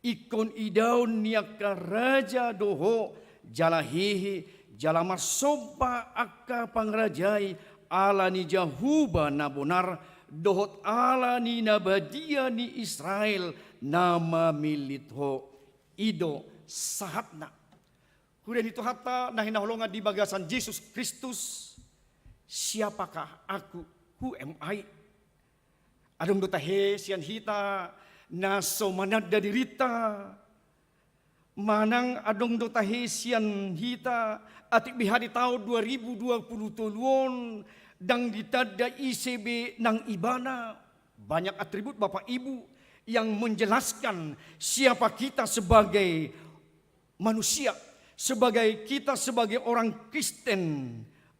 Speaker 5: ikon idaun ni akka raja doho jala hehe jala masoba akka pangrajai ala ni jahuba nabonar dohot ala ni nabadia ni Israel nama militho ido sahatna kemudian itu hatta nahinahulongan di bagasan Yesus Kristus siapakah aku who am I adong dotahe sian hita naso manada dirita manang adong dotahe sian hita atik bihari tahun 2020 tuluon dang ditada ICB nang ibana banyak atribut Bapak Ibu yang menjelaskan siapa kita sebagai manusia sebagai kita sebagai orang Kristen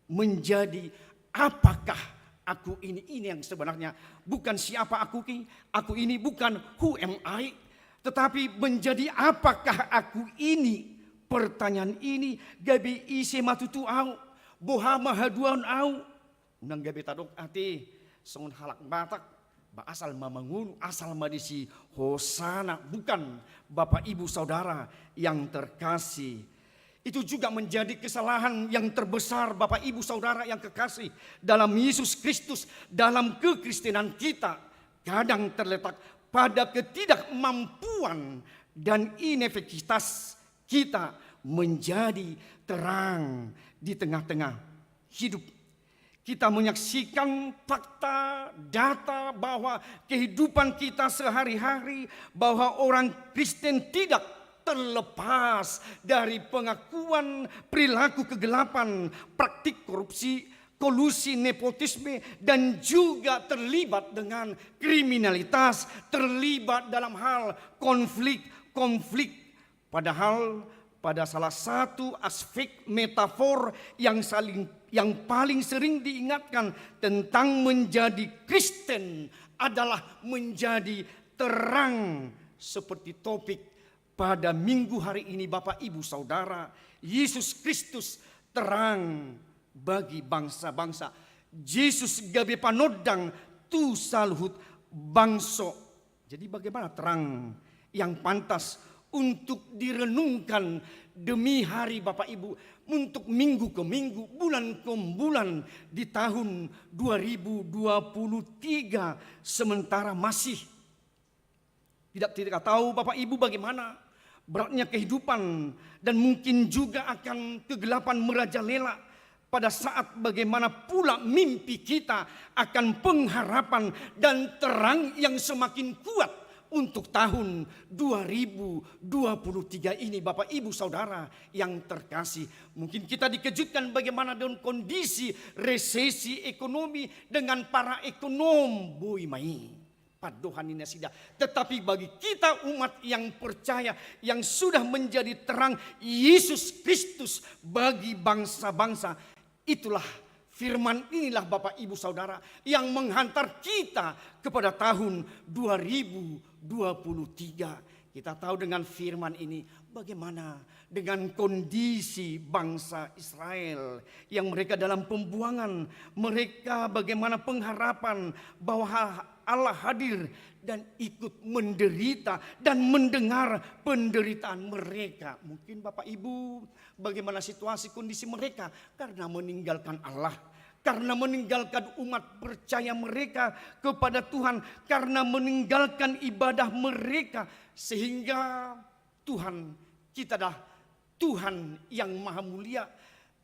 Speaker 5: menjadi apakah aku ini yang sebenarnya bukan siapa aku ini bukan who am I tetapi menjadi apakah aku ini pertanyaan ini gabi isi matutu au boha mahaduan au nang gabi tadok ati songon halak batak ba asal mamangun asal madisi hosana bukan Bapak Ibu Saudara yang terkasih. Itu juga menjadi kesalahan yang terbesar Bapak Ibu Saudara yang kekasih dalam Yesus Kristus, dalam kekristenan kita kadang terletak pada ketidakmampuan dan inefektivitas kita menjadi terang di tengah-tengah hidup. kita menyaksikan fakta, data bahwa kehidupan kita sehari-hari, bahwa orang Kristen tidak terlepas dari pengakuan perilaku kegelapan, praktik korupsi, kolusi, nepotisme, dan juga terlibat dengan kriminalitas, terlibat dalam hal konflik. Padahal pada salah satu aspek metafor yang paling sering diingatkan tentang menjadi Kristen adalah menjadi terang, seperti topik pada minggu hari ini Bapak Ibu Saudara. Yesus Kristus terang bagi bangsa-bangsa. Yesus gabe panodang tu saluhut bangso. Jadi bagaimana terang yang pantas untuk direnungkan demi hari Bapak Ibu, untuk minggu ke minggu, bulan ke bulan di tahun 2023, sementara masih tidak tahu Bapak Ibu bagaimana beratnya kehidupan, dan mungkin juga akan kegelapan merajalela. Pada saat bagaimana pula mimpi kita akan pengharapan dan terang yang semakin kuat untuk tahun 2023 ini Bapak Ibu Saudara yang terkasih. Mungkin kita dikejutkan bagaimana dengan kondisi resesi ekonomi dengan para ekonom bui mai padohan ini sida. Tetapi bagi kita umat yang percaya, yang sudah menjadi terang Yesus Kristus bagi bangsa-bangsa, itulah firman inilah Bapak Ibu Saudara yang menghantar kita kepada tahun 2023. Kita tahu dengan firman ini bagaimana dengan kondisi bangsa Israel yang mereka dalam pembuangan, mereka bagaimana pengharapan bahwa Allah hadir dan ikut menderita dan mendengar penderitaan mereka. Mungkin Bapak Ibu bagaimana situasi kondisi mereka karena meninggalkan Allah, karena meninggalkan umat percaya mereka kepada Tuhan, karena meninggalkan ibadah mereka, sehingga Tuhan kita dah Tuhan yang maha mulia,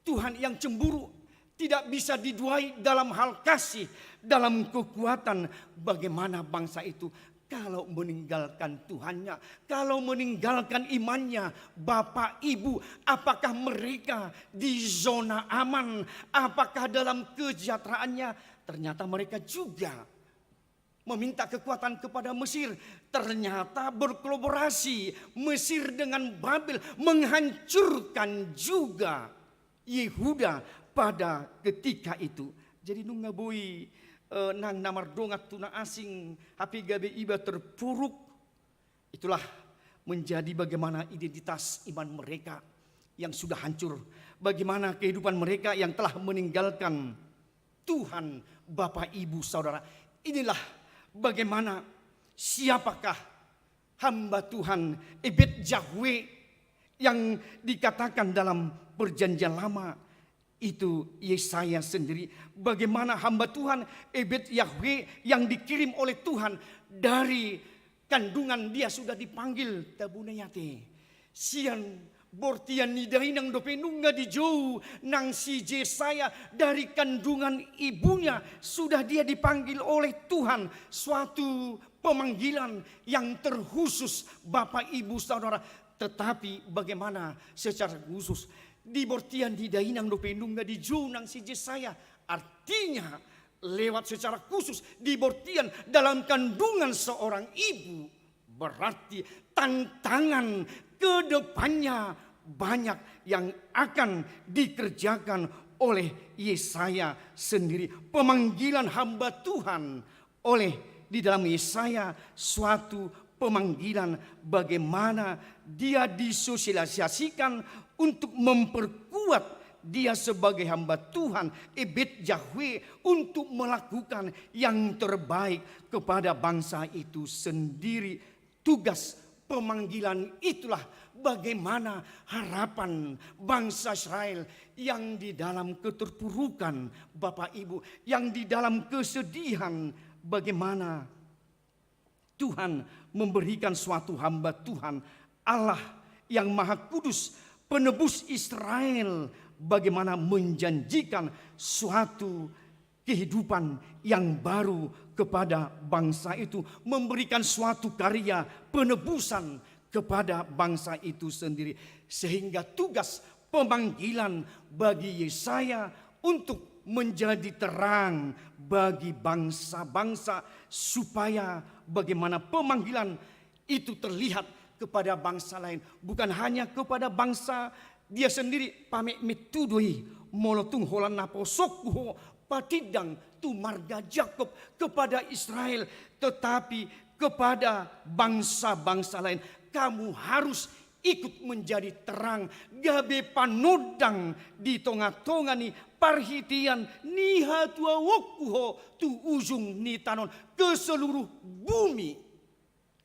Speaker 5: Tuhan yang cemburu, tidak bisa diduai dalam hal kasih, dalam kekuatan. Bagaimana bangsa itu kalau meninggalkan Tuhannya, kalau meninggalkan imannya? Bapak Ibu, apakah mereka di zona aman? Apakah dalam kesejahteraannya? Ternyata mereka juga meminta kekuatan kepada Mesir. Ternyata berkolaborasi Mesir dengan Babel, menghancurkan juga Yehuda pada ketika itu. Jadi nungabui nang namar dongat tuna asing hapi gabe iba terpuruk. Itulah menjadi bagaimana identitas iman mereka yang sudah hancur. Bagaimana kehidupan mereka yang telah meninggalkan Tuhan. Bapak Ibu Saudara, inilah bagaimana siapakah hamba Tuhan Ebed Yahweh yang dikatakan dalam perjanjian lama. Itu Yesaya sendiri. Bagaimana hamba Tuhan Ebed Yahweh yang dikirim oleh Tuhan dari kandungan dia sudah dipanggil tabunayate. Sian bortian nidai nang dopenunga di jauh nang si Yesaya dari kandungan ibunya sudah dia dipanggil oleh Tuhan. Suatu pemanggilan yang terkhusus Bapak Ibu Saudara. Tetapi bagaimana secara khusus di bortian di dainang dopenunga di junang si Yesaya, artinya lewat secara khusus di bortian dalam kandungan seorang ibu, berarti tantangan ke depannya banyak yang akan dikerjakan oleh Yesaya sendiri. Pemanggilan hamba Tuhan oleh di dalam Yesaya suatu pemanggilan bagaimana dia disosialisasikan untuk memperkuat dia sebagai hamba Tuhan Ebed Yahweh untuk melakukan yang terbaik kepada bangsa itu sendiri. Tugas pemanggilan itulah bagaimana harapan bangsa Israel yang di dalam keterpurukan Bapak Ibu, yang di dalam kesedihan, bagaimana Tuhan memberikan suatu hamba Tuhan Allah yang Maha Kudus, penebus Israel, bagaimana menjanjikan suatu kehidupan yang baru kepada bangsa itu, memberikan suatu karya penebusan kepada bangsa itu sendiri. Sehingga tugas pemanggilan bagi Yesaya untuk menjadi terang bagi bangsa-bangsa, supaya bagaimana pemanggilan itu terlihat kepada bangsa lain, bukan hanya kepada bangsa dia sendiri. Pame mitudui molotung holan naposokho patidang tu marga Jakob, kepada Israel, tetapi kepada bangsa-bangsa lain. Kamu harus ikut menjadi terang. Gabe panodang di tonga-tonga ni parhitian niha tua wokuho tu ujung ni tanon ke seluruh bumi.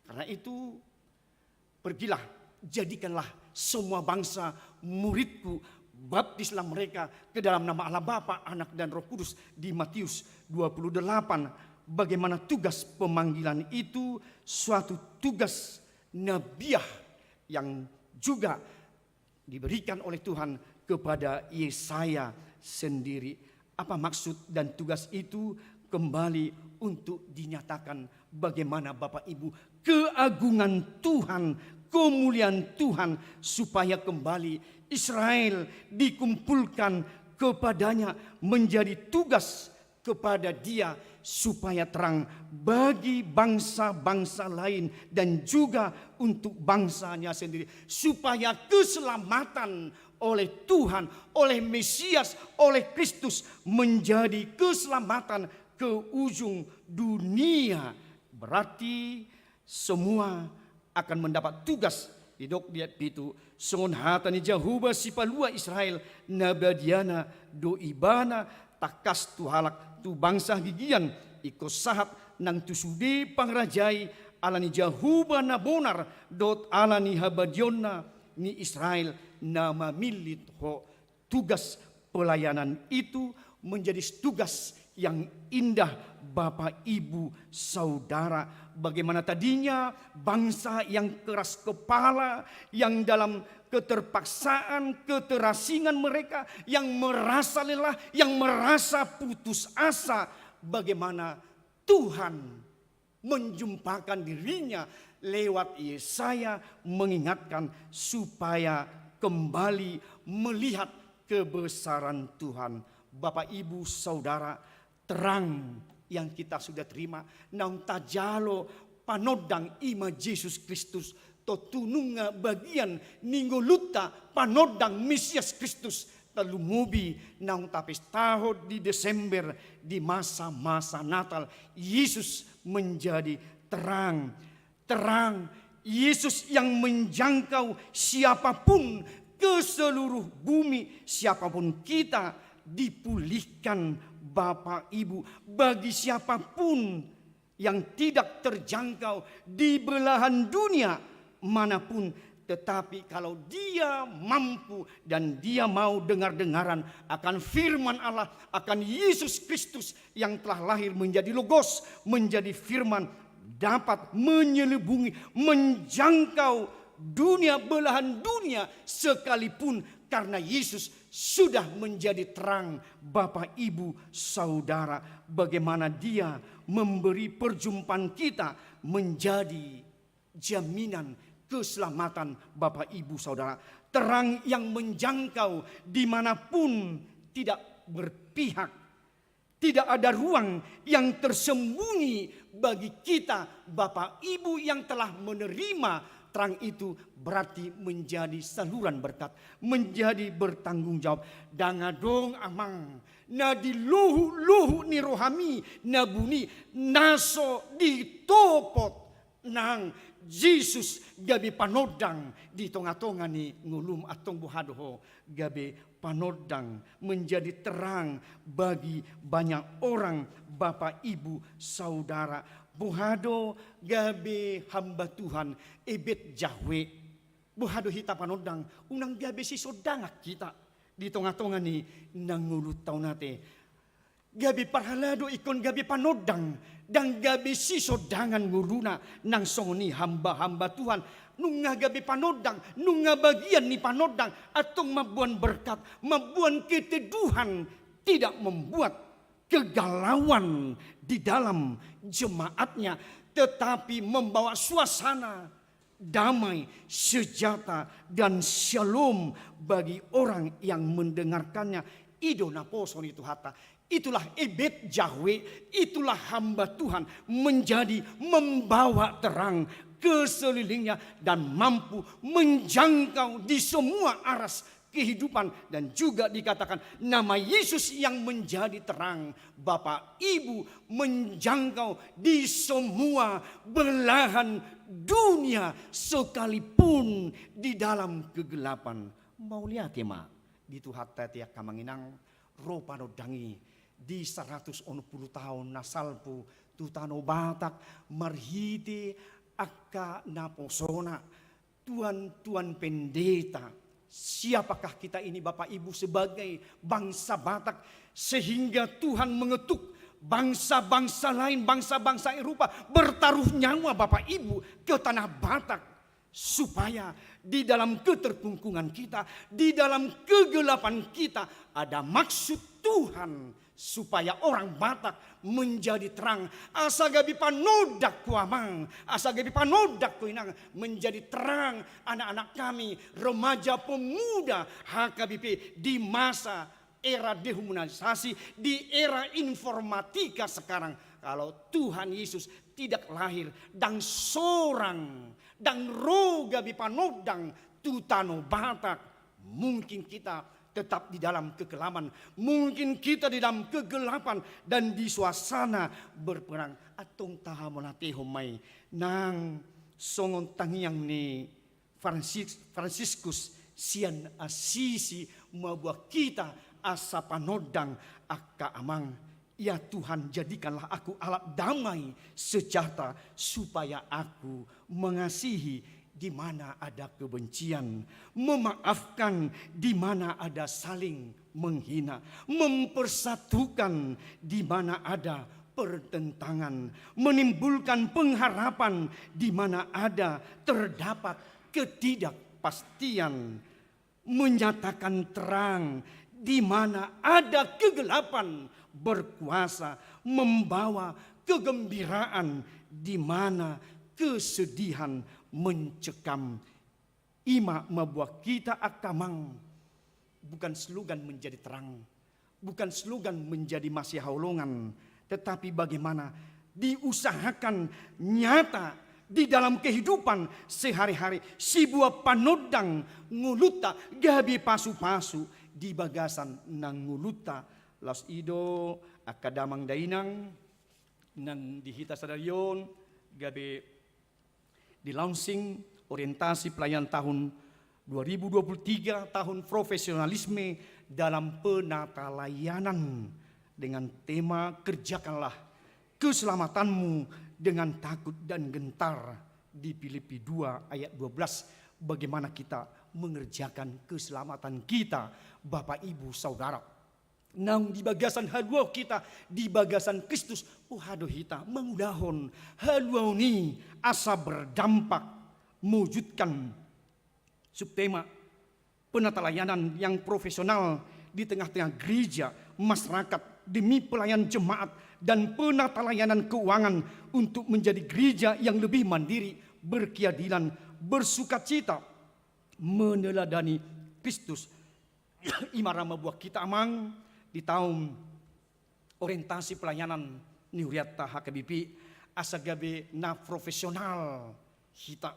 Speaker 5: Karena itu pergilah, jadikanlah semua bangsa muridku, baptislah mereka ke dalam nama Allah Bapa, Anak dan Roh Kudus, di Matius 28. Bagaimana tugas pemanggilan itu suatu tugas nabiah yang juga diberikan oleh Tuhan kepada Yesaya sendiri. Apa maksud dan tugas itu? Kembali untuk dinyatakan bagaimana Bapak Ibu keagungan Tuhan, kemuliaan Tuhan, supaya kembali Israel dikumpulkan kepadanya, menjadi tugas kepada Dia, supaya terang bagi bangsa-bangsa lain dan juga untuk bangsanya sendiri, supaya keselamatan oleh Tuhan, oleh Mesias, oleh Kristus menjadi keselamatan ke ujung dunia. Berarti semua akan mendapat tugas. Hidok dia itu songon hatani Jahuba sipalua Israel nabadiana do ibana takas tu halak tu bangsa gigian iko sahat nang tu sudi pangrajai alani Jahuba nabonar dot alani habadionna ni Israel nama milit ho. Tugas pelayanan itu menjadi tugas yang indah Bapak Ibu Saudara. Bagaimana tadinya bangsa yang keras kepala, yang dalam keterpaksaan, keterasingan mereka, yang merasa lelah, yang merasa putus asa, bagaimana Tuhan menjumpakan dirinya lewat Yesaya, mengingatkan supaya kembali melihat kebesaran Tuhan. Bapak Ibu Saudara, terang yang kita sudah terima naung tajalo panodang ima Yesus Kristus totununga bagian ninggoluta panodang Mesias Kristus talumubi naung tapis tahun di Desember, di masa-masa Natal. Yesus menjadi terang. Terang Yesus yang menjangkau siapapun ke seluruh bumi, siapapun kita, dipulihkan Bapak Ibu. Bagi siapapun yang tidak terjangkau di belahan dunia manapun, tetapi kalau dia mampu dan dia mau dengar-dengaran akan firman Allah, akan Yesus Kristus yang telah lahir menjadi Logos, menjadi firman, dapat menyelubungi, menjangkau dunia, belahan dunia sekalipun, karena Yesus sudah menjadi terang. Bapak Ibu Saudara, bagaimana Dia memberi perjumpaan kita menjadi jaminan keselamatan. Bapak Ibu Saudara, terang yang menjangkau dimanapun, tidak berpihak, tidak ada ruang yang tersembunyi bagi kita. Bapak Ibu yang telah menerima terang itu berarti menjadi saluran berkat, menjadi bertanggung jawab. Dangadong amang na diluhu-luhu ni rohami nabuni naso ditopot nang Jesus gabi panodang di tonga-tonga ni ngulum atong buhadoho gabi panodang menjadi terang bagi banyak orang. Bapak Ibu Saudara, buhado gabe hamba Tuhan ebet jahwe, buhado hita panodang unang gabe si sodangak kita di tonga-tonga ni nangulut tau nate. Gabi parhalado ikon gabi panodang dan gabi si sodangan nguruna nang songoni hamba-hamba Tuhan. Nunga gabi panodang, nunga bagian ni panodang atong mabuan berkat, mabuan keteduhan, tidak membuat kegalauan di dalam jemaatnya, tetapi membawa suasana damai, sejahtera, dan shalom bagi orang yang mendengarkannya. Ido naposon itu hata. Itulah ebet Yahweh, itulah hamba Tuhan menjadi membawa terang ke sekelilingnya dan mampu menjangkau di semua aras kehidupan. Dan juga dikatakan nama Yesus yang menjadi terang, Bapak Ibu, menjangkau di semua belahan dunia sekalipun di dalam kegelapan. Mau lihat ya mak, di Tuhan tiak kamanginang ropa dangi di 110 tahun nasalpu tutano Batak marhiti akka naposona tuan pendeta. Siapakah kita ini Bapak Ibu sebagai bangsa Batak sehingga Tuhan mengetuk bangsa-bangsa lain, bangsa-bangsa Eropa bertaruh nyawa Bapak Ibu ke tanah Batak, supaya di dalam keterkungkungan kita, di dalam kegelapan kita ada maksud Tuhan supaya orang Batak menjadi terang. Asa gabi panodak kuamang, asa gabi panodak kuinang, menjadi terang anak-anak kami, remaja pemuda HKBP di masa era dehumanisasi, di era informatika sekarang. Kalau Tuhan Yesus tidak lahir dan seorang dan roga bipanodang tutano Batak, mungkin kita tetap di dalam kegelapan, mungkin kita di dalam kegelapan dan di suasana berperang. Atong taha monateho may nang songon tangyang ni Franciscus sian Asisi mabuah kita asa panodang akka amang. Ya Tuhan, jadikanlah aku alat damai sejahtera supaya aku mengasihi di mana ada kebencian, memaafkan di mana ada saling menghina, mempersatukan di mana ada pertentangan, menimbulkan pengharapan di mana ada terdapat ketidakpastian, menyatakan terang di mana ada kegelapan, berkuasa membawa kegembiraan di mana kesedihan mencekam. Ima membuat kita akamang, bukan slogan menjadi terang, bukan slogan menjadi masih haulungan, tetapi bagaimana diusahakan nyata di dalam kehidupan sehari-hari. Si buah panodang nguluta gabi pasu-pasu di bagasan nang nguluta las ido akadamang dainang nang dihita sadarion gabi di launching orientasi pelayanan tahun 2023, tahun profesionalisme dalam penata layanan dengan tema kerjakanlah keselamatanmu dengan takut dan gentar. Di Filipi 2 ayat 12, bagaimana kita mengerjakan keselamatan kita Bapak Ibu Saudara. Nang di bagasan hadua kita, di bagasan Kristus, haduh kita mengudahon hadua ni asa berdampak mewujudkan subtema penata layanan yang profesional di tengah-tengah gereja, masyarakat demi pelayan jemaat dan penata layanan keuangan untuk menjadi gereja yang lebih mandiri, berkeadilan, bersukacita, meneladani Kristus. Imarama buah kita amang di tahun orientasi pelayanan Niuriata HKBP asagabe na profesional kita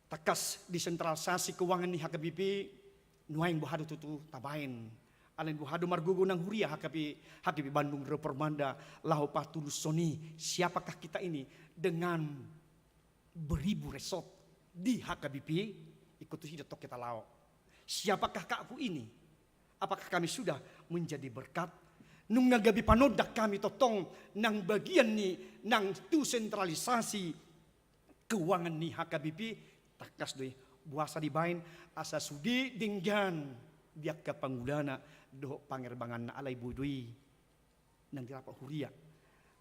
Speaker 5: takas desentralisasi keuangan di HKBP nuaing buhadu tutu tabain alen buhadu margugo nang huria HKBP Bandung Repermanda lahu patulus soni. Siapakah kita ini dengan beribu resort di HKBP ikut hidup kita lau. Siapakah aku ini? Apakah kami sudah menjadi berkat? Nung nagabi panodak kami totong nang bagian ni nang tu sentralisasi keuangan ni HKBP takas doi buasa dibain asa sudi denggan biak ke panggulana do pangerbangan na alai budui nang dirapak huria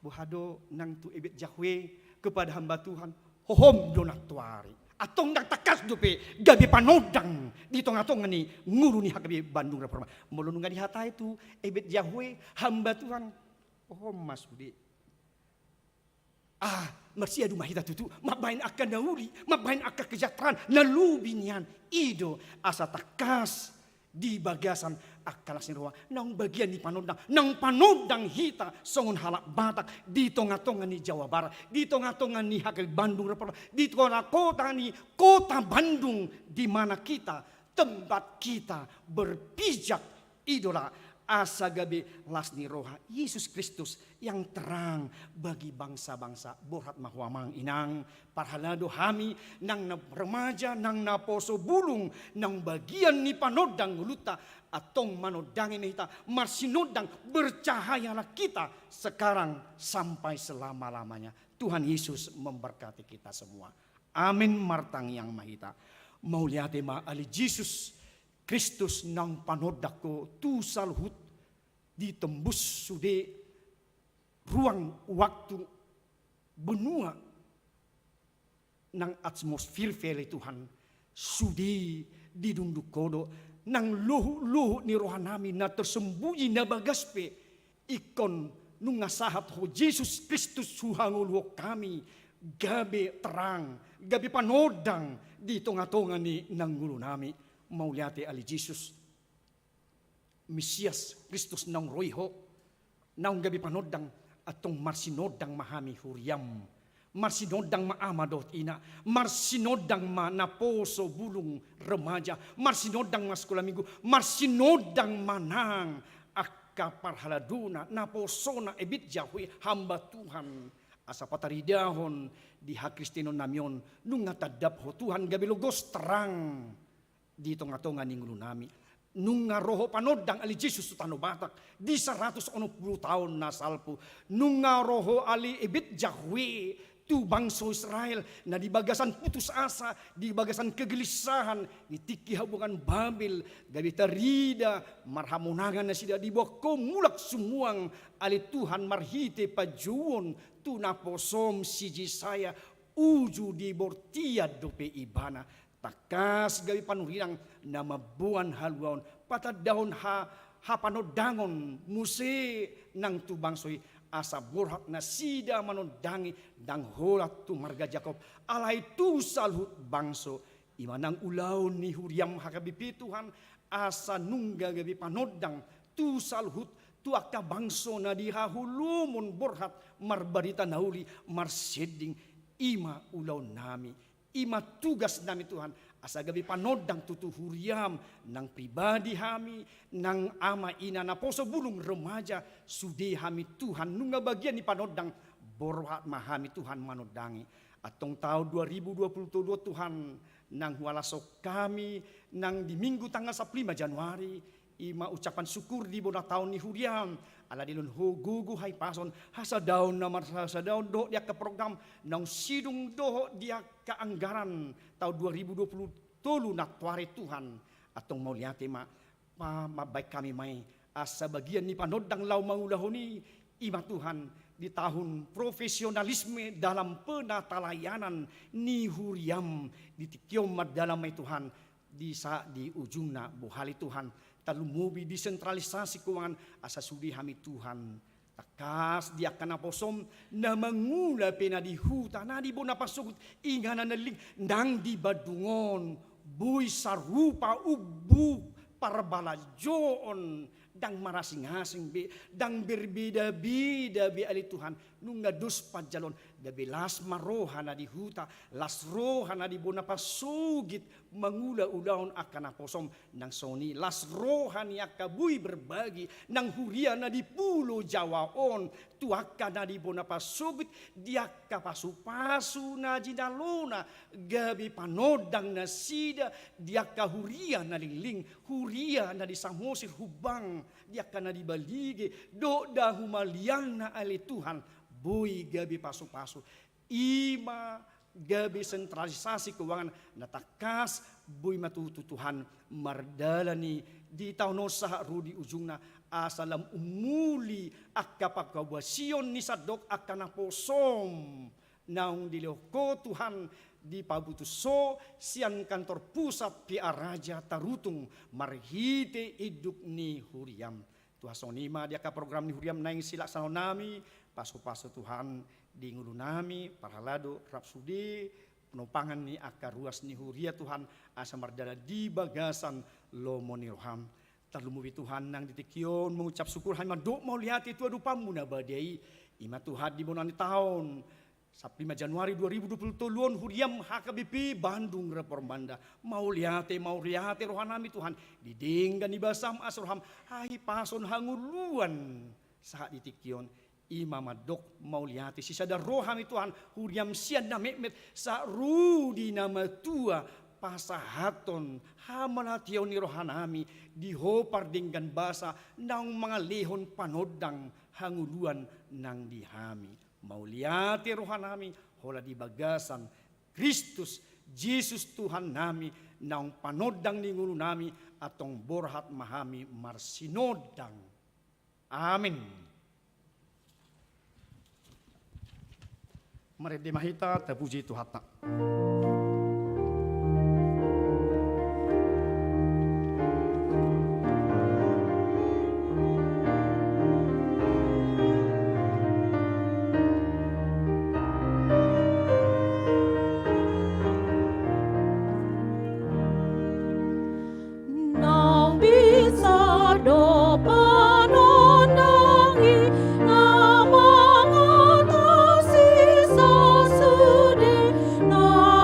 Speaker 5: buhado nang tu ebet Yahweh kepada hamba Tuhan hohom donatuari Atong nagtakas dope gabi panodang di tong-tong ni nguru ni hakabi Bandung Reforma. Mulunung nga dihata itu ebet Yahweh hamba Tuhan. Oh masudi. Mersia dumah hita tutu mabain akan nauli, mabain akan kejahteraan nalubinian ido asa takas di bagasan akalas ni roa nang bagian ni panodang nang panodang hita songon halak batak di tonga-tonga ni Jawa Barat di tonga-tonga ni Hakil Bandung Reforma di kota ni kota Bandung di mana kita tempat kita berpijak idola asa gabe lasni roha Yesus Kristus yang terang bagi bangsa-bangsa borhat mahwamang inang parhalado hami nang na remaja nang na poso bulung nang bagian ni panodang nguluta atong manodangin kita marsinodang bercahayalah kita sekarang sampai selama-lamanya. Tuhan Yesus memberkati kita semua. Amin martang yang mahita. Mauliate ma ali Yesus Kristus nang panodako tu salhut ditembus sude ruang waktu benua nang atmosfer vele Tuhan sude didunduk kodo nang luhu ni rohanami na tersembunyi na bagaspe ikon nunga sahat ho Yesus Kristus suhangul kami gabe terang gabe panodang di tonga-tonga ni nanggulu nami mauliate ali Jesus Mesias Kristus nang roiho nang gabi panodang atong marsinodang mahami huriam marsinodang maamadot ina marsinodang naposo bulung remaja marsinodang maskula minggu marsinodang manang akka parhaladuna naposona ebit Yahweh hamba Tuhan asa pataridahon di hak Kristino namion nung ngatadap ho Tuhan gabi logos terang di tonga-tonga ning nami nung roho panodang ali Jesus tano batak di 160 tahun na salpo nung roho ali ebit Yahweh tu bangsa Israel na di bagasan putus asa di bagasan kegelisahan di tiki hubungan Babel gabi tarida marhamunangan na sida di bawah komulak sumuang ali Tuhan marhite pajuon tu naposom siji saya uju di bortia dope ibana takas gawi panuhirang na mabuan haluan patadahon ha panodangon muse nang tubangsoy asa borhak na sida manodangi dang holat tu marga Jakob alay tu salhut bangso imanang ulaw ni huriam hakabipi Tuhan asa nungga gabi panodang tu salhut tu akka bangso na dihahulumun borhat marbarita nauli marseding ima ulaw nami ima tugas nami Tuhan asa gabi panodang tutu huriam nang pribadi hami nang ama ina na poso bulung remaja sude hami Tuhan nunga bagian ni panodang borhat mahami Tuhan manodangi atong tahun 2022 Tuhan nang walasok kami nang di minggu tanggal 15 Januari ima ucapan syukur di bona tahun ni huriam ala dilun gugu hai pason hasa daun namar hasa daun do dia ke program nang sidung doho dia ke anggaran tahun 2020 tolu natware Tuhan atong mau lihat ma baik kami mai asa bagian ni panodang lau maulahoni ima Tuhan di tahun profesionalisme dalam penatalayanan ni huriam di tikiom dalam mai Tuhan di saat di ujungna buhali Tuhan talumubi desentralisasi keuangan asa sudi hami Tuhan takas dia kana posom na mangula pena di huta na di bona pasukut ingana naling nang di badungon bui sarupa ubu parbalajoon dang marasing-asing be dang berbeda-beda be ali Tuhan nunga dus pajalon gabe las maroha na di huta las roha na di bona pasugit mangula udaon akan aposom nang soni las roha ni akabui berbagi nang huria na di pulau Jawa on tuaka na di bona pasugit dia kapasu-pasu na jidalona gabe panodang na sida dia kahuria na lingling huria na di samosir hubang dia kana di balige do dahumaliang na ali Tuhan boy gabi pasu-pasu ima gabi sentralisasi keuangan natakas boy matututuhan mardalani di tahun usaha rudi ujungna asalam umuli akapakawasion ni sadok akana posom naung diloko Tuhan di Pabutu So sian kantor pusat PR Raja Tarutung marhite iduk ni huriam. Tuhan sonima dia ka program ni huriam naing silak sano nami paso-paso Tuhan di ngulu nami parhalado rapsudi penumpangan ni akar ruas ni huria Tuhan asa mardada di bagasan lomoni roham. Terlumuwi Tuhan nang ditikion mengucap syukur hanya do mau lihat itu adu pamuna badai ima Tuhan di bonani tahun 5 Januari 2020 luon huriam HKBP Bandung Reformanda mau lihat rohanami Tuhan didenggan di basam asroham hai pason hanguluan saat ditikion ima madok mau lihat sisa dar rohami Tuhan huriam sian na mehmet sa rudi nama tua pasahaton hamalation ni rohanami dihopar dengan basa nang mga lehon panodang hanguluan nang dihami mau liati rohanami hola di bagasan Kristus Yesus Tuhan nami nang panodang ni ngulu nami atong borhat mahami marsinodang amin. Mari dimahita terpuji Tuhan.
Speaker 2: Nang bisa do panondangi ngamang atasi sasude na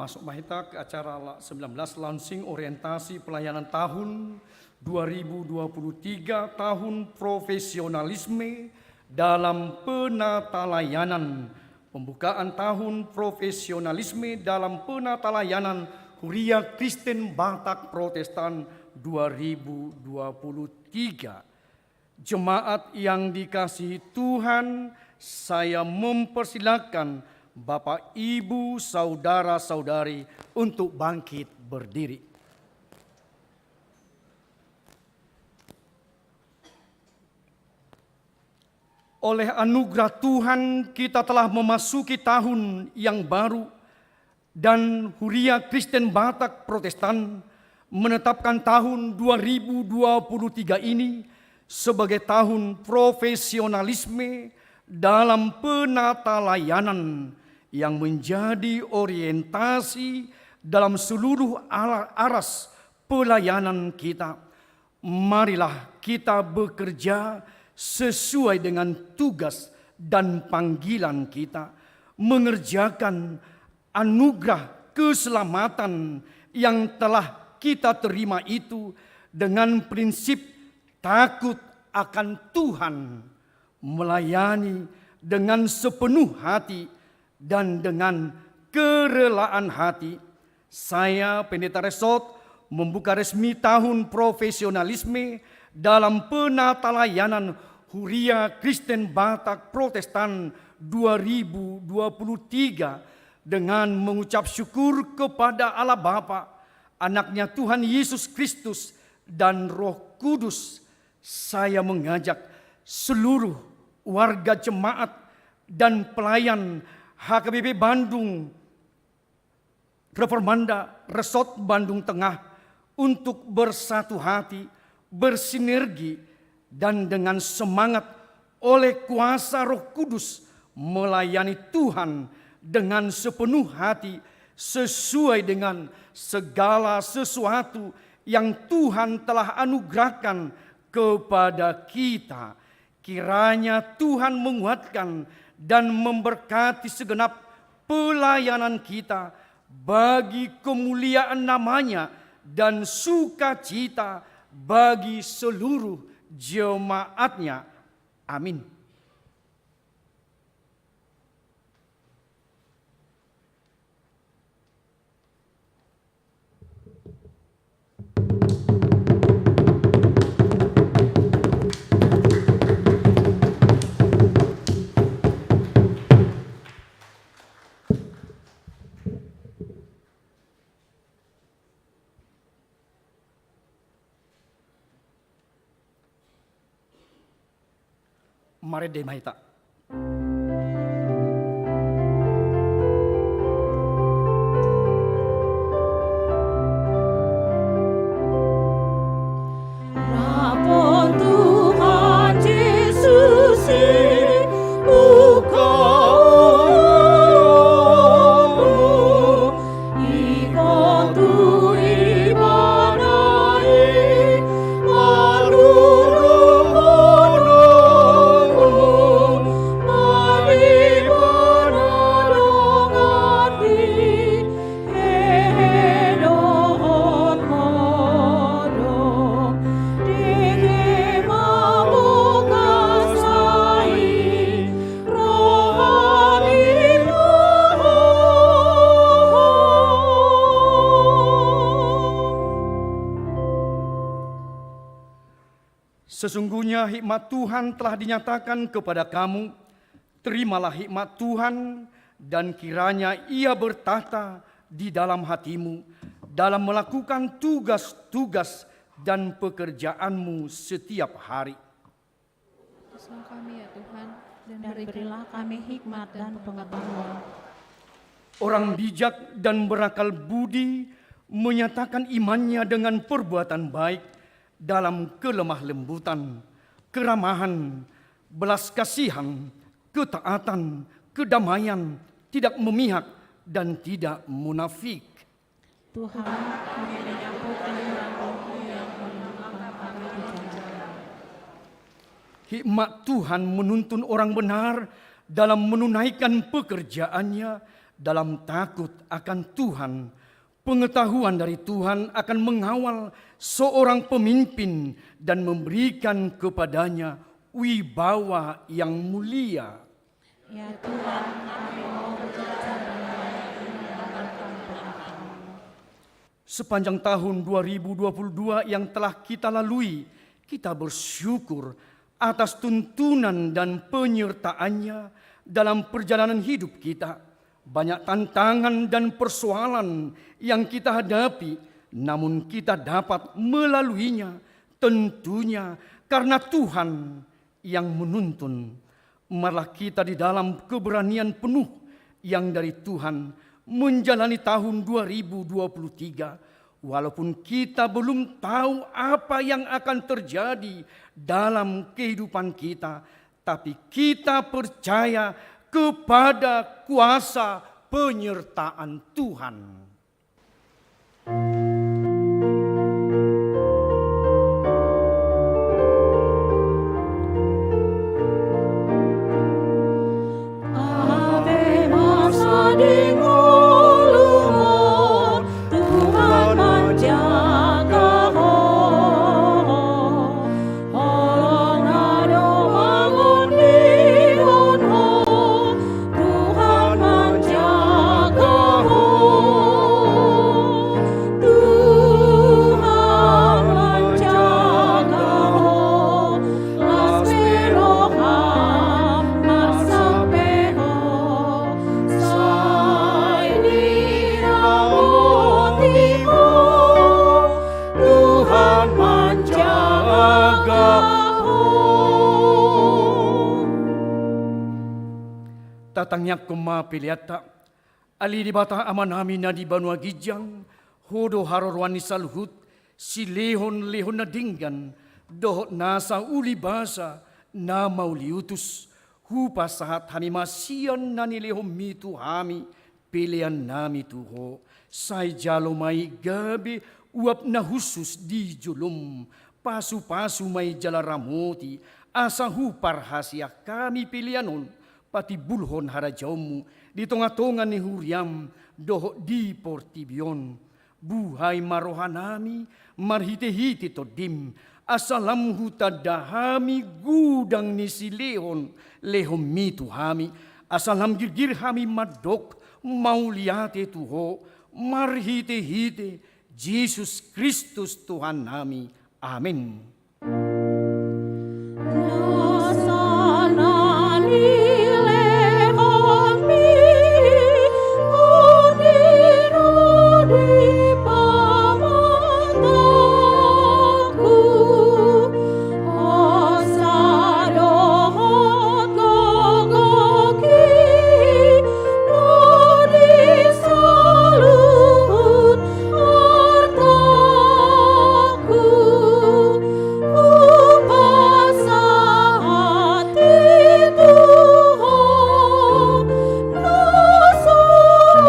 Speaker 5: Masuk Mahita ke acara 19 launching orientasi pelayanan tahun 2023 tahun profesionalisme dalam penata layanan. Pembukaan tahun profesionalisme dalam penata layanan Huria Kristen Batak Protestan 2023. Jemaat yang dikasihi Tuhan, saya mempersilakan Bapak, Ibu, Saudara-saudari untuk bangkit berdiri. Oleh anugerah Tuhan kita telah memasuki tahun yang baru dan Huria Kristen Batak Protestan menetapkan tahun 2023 ini sebagai tahun profesionalisme dalam penata layanan yang menjadi orientasi dalam seluruh aras pelayanan kita. Marilah kita bekerja sesuai dengan tugas dan panggilan kita, mengerjakan anugerah keselamatan yang telah kita terima itu dengan prinsip takut akan Tuhan, melayani dengan sepenuh hati dan dengan kerelaan hati. Saya, Pendeta Resot, membuka resmi tahun profesionalisme dalam penata layanan Huria Kristen Batak Protestan 2023 dengan mengucap syukur kepada Allah Bapa, Anaknya Tuhan Yesus Kristus dan Roh Kudus. Saya mengajak seluruh warga jemaat dan pelayan HKBP Bandung Reformanda Resort Bandung Tengah untuk bersatu hati, bersinergi, dan dengan semangat oleh kuasa Roh Kudus melayani Tuhan dengan sepenuh hati sesuai dengan segala sesuatu yang Tuhan telah anugerahkan kepada kita. Kiranya Tuhan menguatkan dan memberkati segenap pelayanan kita bagi kemuliaan namanya dan sukacita bagi seluruh jemaatnya. Amin. Mari Dei Mahita.
Speaker 2: Rapon Tuhan Yesus ikon tu
Speaker 5: Sesungguhnya hikmat Tuhan telah dinyatakan kepada kamu. Terimalah hikmat Tuhan dan kiranya ia bertata di dalam hatimu dalam melakukan tugas-tugas dan pekerjaanmu setiap hari.
Speaker 2: Utuslah kami ya Tuhan, dan
Speaker 4: berilah kami hikmat dan pengetahuan.
Speaker 5: Orang bijak dan berakal budi menyatakan imannya dengan perbuatan baik dalam kelemah lembutan, keramahan, belas kasihan, ketaatan, kedamaian, tidak memihak dan tidak munafik.
Speaker 4: Tuhan, kami menyambut anjuran-Mu yang menunjukkan kami berjalan.
Speaker 5: Hikmat Tuhan menuntun orang benar dalam menunaikan pekerjaannya dalam takut akan Tuhan. Pengetahuan dari Tuhan akan mengawal seorang pemimpin dan memberikan kepadanya wibawa yang mulia.
Speaker 4: Ya Tuhan, kami mau belajar mengenalkan perhatian-Mu.
Speaker 5: Sepanjang tahun 2022 yang telah kita lalui, kita bersyukur atas tuntunan dan penyertaannya dalam perjalanan hidup kita. Banyak tantangan dan persoalan yang kita hadapi, namun kita dapat melaluinya tentunya karena Tuhan yang menuntun. Marilah kita di dalam keberanian penuh yang dari Tuhan menjalani tahun 2023. Walaupun kita belum tahu apa yang akan terjadi dalam kehidupan kita, tapi kita percaya kepada kuasa penyertaan Tuhan.
Speaker 4: Ave masa dingolumon, Tuhan menjaga ho. Orang ado bangun dihon ho, Tuhan menjaga ho. Tuhan menjaga ho, las peroham marsapeho, sai diramotiho, Tuhan menjaga ho.
Speaker 5: Tatangnya koma piliata, ali di bata amanami na di Banua Gijang, hodo harorwani salhut, si lehon na dinggan, dohot nasa uli basa, na mauliutus, hupa sahat hanimasian na nilehom mitu hami, pilihan nami tuho, say jalo may gabi, uap na husus di julum, pasu-pasu may jalaramoti, asa hupar hasya kami pilihanon, pati bulhon harajaumu, di tonga-tonga ni huriam, doho di portibion. Buhay marohanami, marhite-hite to dim, asalam hutadahami gudang ni si lehon, lehom mitu hami, asalam girgir hami madok, mauliate tuho, marhite-hite, Jesus Kristus Tuhan nami. Amin.
Speaker 4: Nasana nilehomi, uniru di pamataku, osadohot gogoki, nodi saluhut hartaku, upasa hati Tuho, nasurun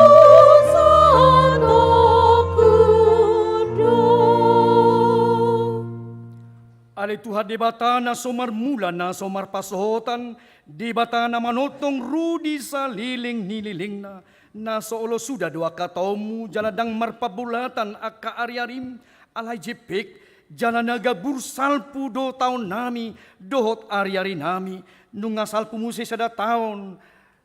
Speaker 4: santoku do.
Speaker 5: Ali Tuhan di batana somar mula na somar pasohotan, di batana manotong rudi sa liling nililing na soolo sudah dua katomu jaladang marpabulatan akka ariarim alay jepek jalanaga bursalpu do taon nami dohot ariari nami nunga salpu muse sada taon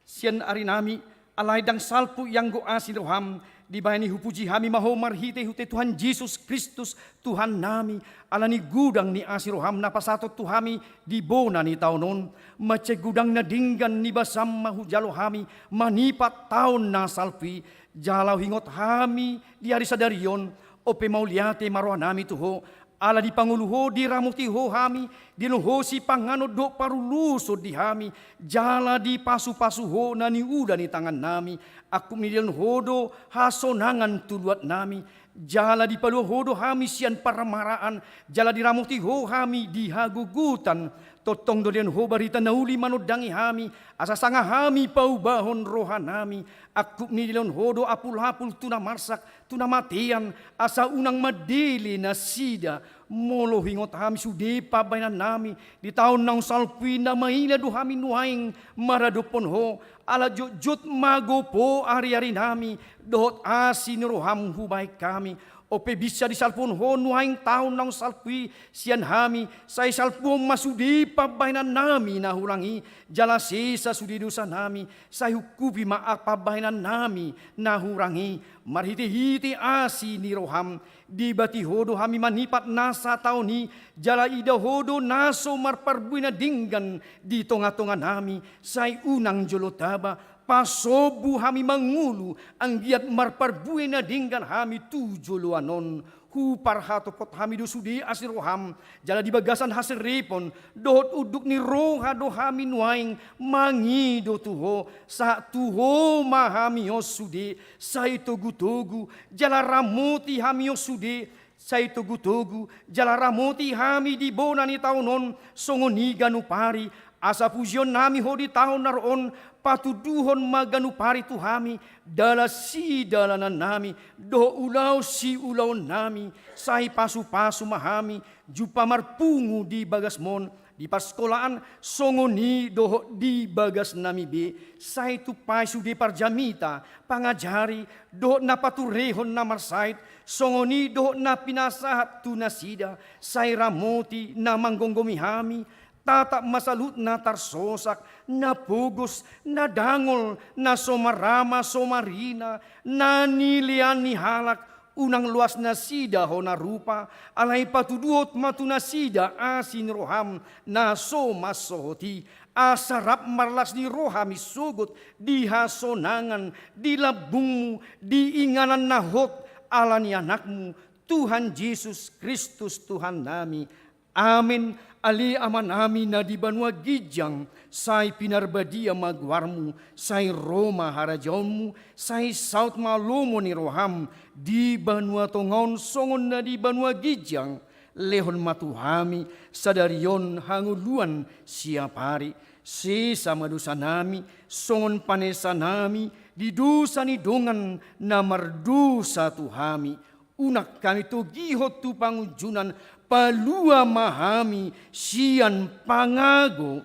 Speaker 5: sian ari nami alay dang salpu yang go asiroham dibayani hupuji hami maho marhite hute Tuhan Yesus Kristus Tuhan nami alani gudang ni asiroham napasato tuhami di bona ni taunon mace gudang na dinggan ni basam mahu jalo hami manipat taon na salpi jalau hingot hami di hari sadarion ope mauliate maroa nami tuho ala di panguluho di ramuti ho hami di loho si pangano do paruluso di hami jala di pasu-pasu ho nani uda ni tangan nami aku midil hodo hasonangan tuluat nami jala di palu hodo hami sian paramaraan jala di ramuti ho hami di hagugutan totong dodian ho barita nauli manodangi hami asa sanga hami paubahon rohanami aku midil hodo apul-apul tuna marsak tuna matian asa unang madili na sida molo hingot hami sude pabainan nami di tahun nang salpi na maila do hami nuaing maradopon ho ala jut magopo ari-ari nami dohot asin roham hubay kami ope bisa di salpon ho nuaing tahun nang salpi sian hami say salpon masudi pabainan nami nahulangi jala sisa sudi dosa nami say hukupi maaf pabainan nami nahurangi marhiti-hiti asi ni roham di bati hodo hami manipat nasa tauni jala ida hodo naso marparbuina dinggan di tonga-tonga nami say unang jolotaba pasobu hami mangulu ang giat marparbuina dinggan hami tu joloanon hu parhatopot hami do sudi asiroham jala di bagasan hasil repon dohot uduk ni roha do hami nuaing mangi do tuho sa tuho mahami sudi say togu-togu jala ramuti hami sudi say togu-togu jala ramuti hami di bona ni taunon songoni ganupari asa pujion nami ho di tahun naroon patuduhon maganu pari tu hami dala si dalanan nami do ulaw si ulaw nami say pasu-pasu mahami jupa marpungu di bagasmon di paskolaan songoni doho di bagas nami be say tu paisu di parjamita pangajari do napaturehon na marsait songoni do na pinasahat tu nasida say ramoti na manggonggomi hami tatak masalut na tarsosak, na pugos, na dangol, na somarama, somarina, na nilian ni halak, unang luas na sida ho na rupa, alay patuduot matuna sida asin roham, na somasohoti, asarap marlas ni roham isugot, di hasonangan, di labungmu, di inganan na hot, ala ni anakmu, Tuhan Yesus Kristus Tuhan nami. Amin. Ali aman nami na di banwa gijang, say pinarbadia magwarmu, say Roma harajaonmu, say saut malumo ni roham, di banwa tongon songon na di banwa gijang, lehon matuhami, sadarion hanguluan siapari, sisa madusa nami, songon panesa nami, di dusa ni dongan na mardusa tuhami, unak kami tu gihot tu pangujunan, palua mahami sian pangago.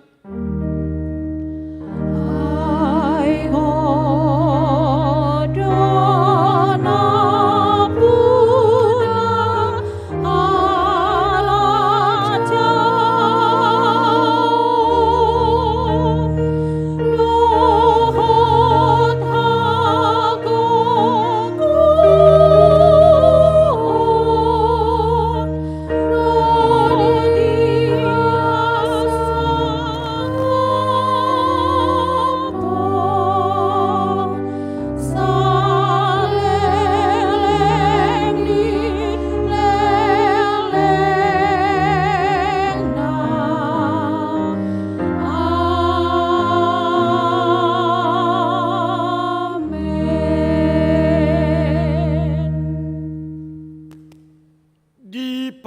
Speaker 2: Ay hodona puna ala jauh dohot hagoku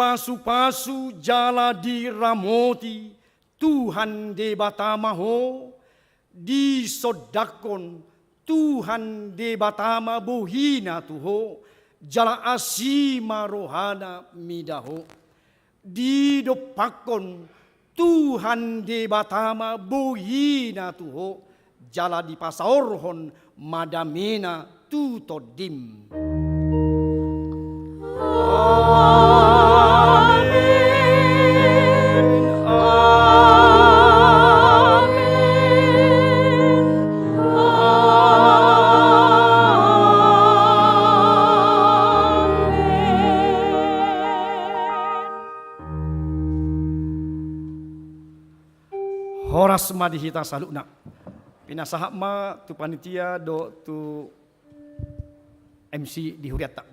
Speaker 5: Pasu-pasu jala di ramoti, Tuhan de batama ho, di sodakon, Tuhan de batama bohina tuho, jala asima rohana midaho, di dopakon, Tuhan de batama bohina tuho, jala di pasaorhon madamena tutodim. horas madihita saluna. Pinasahap ma tu panitia do tu MC di Huriata.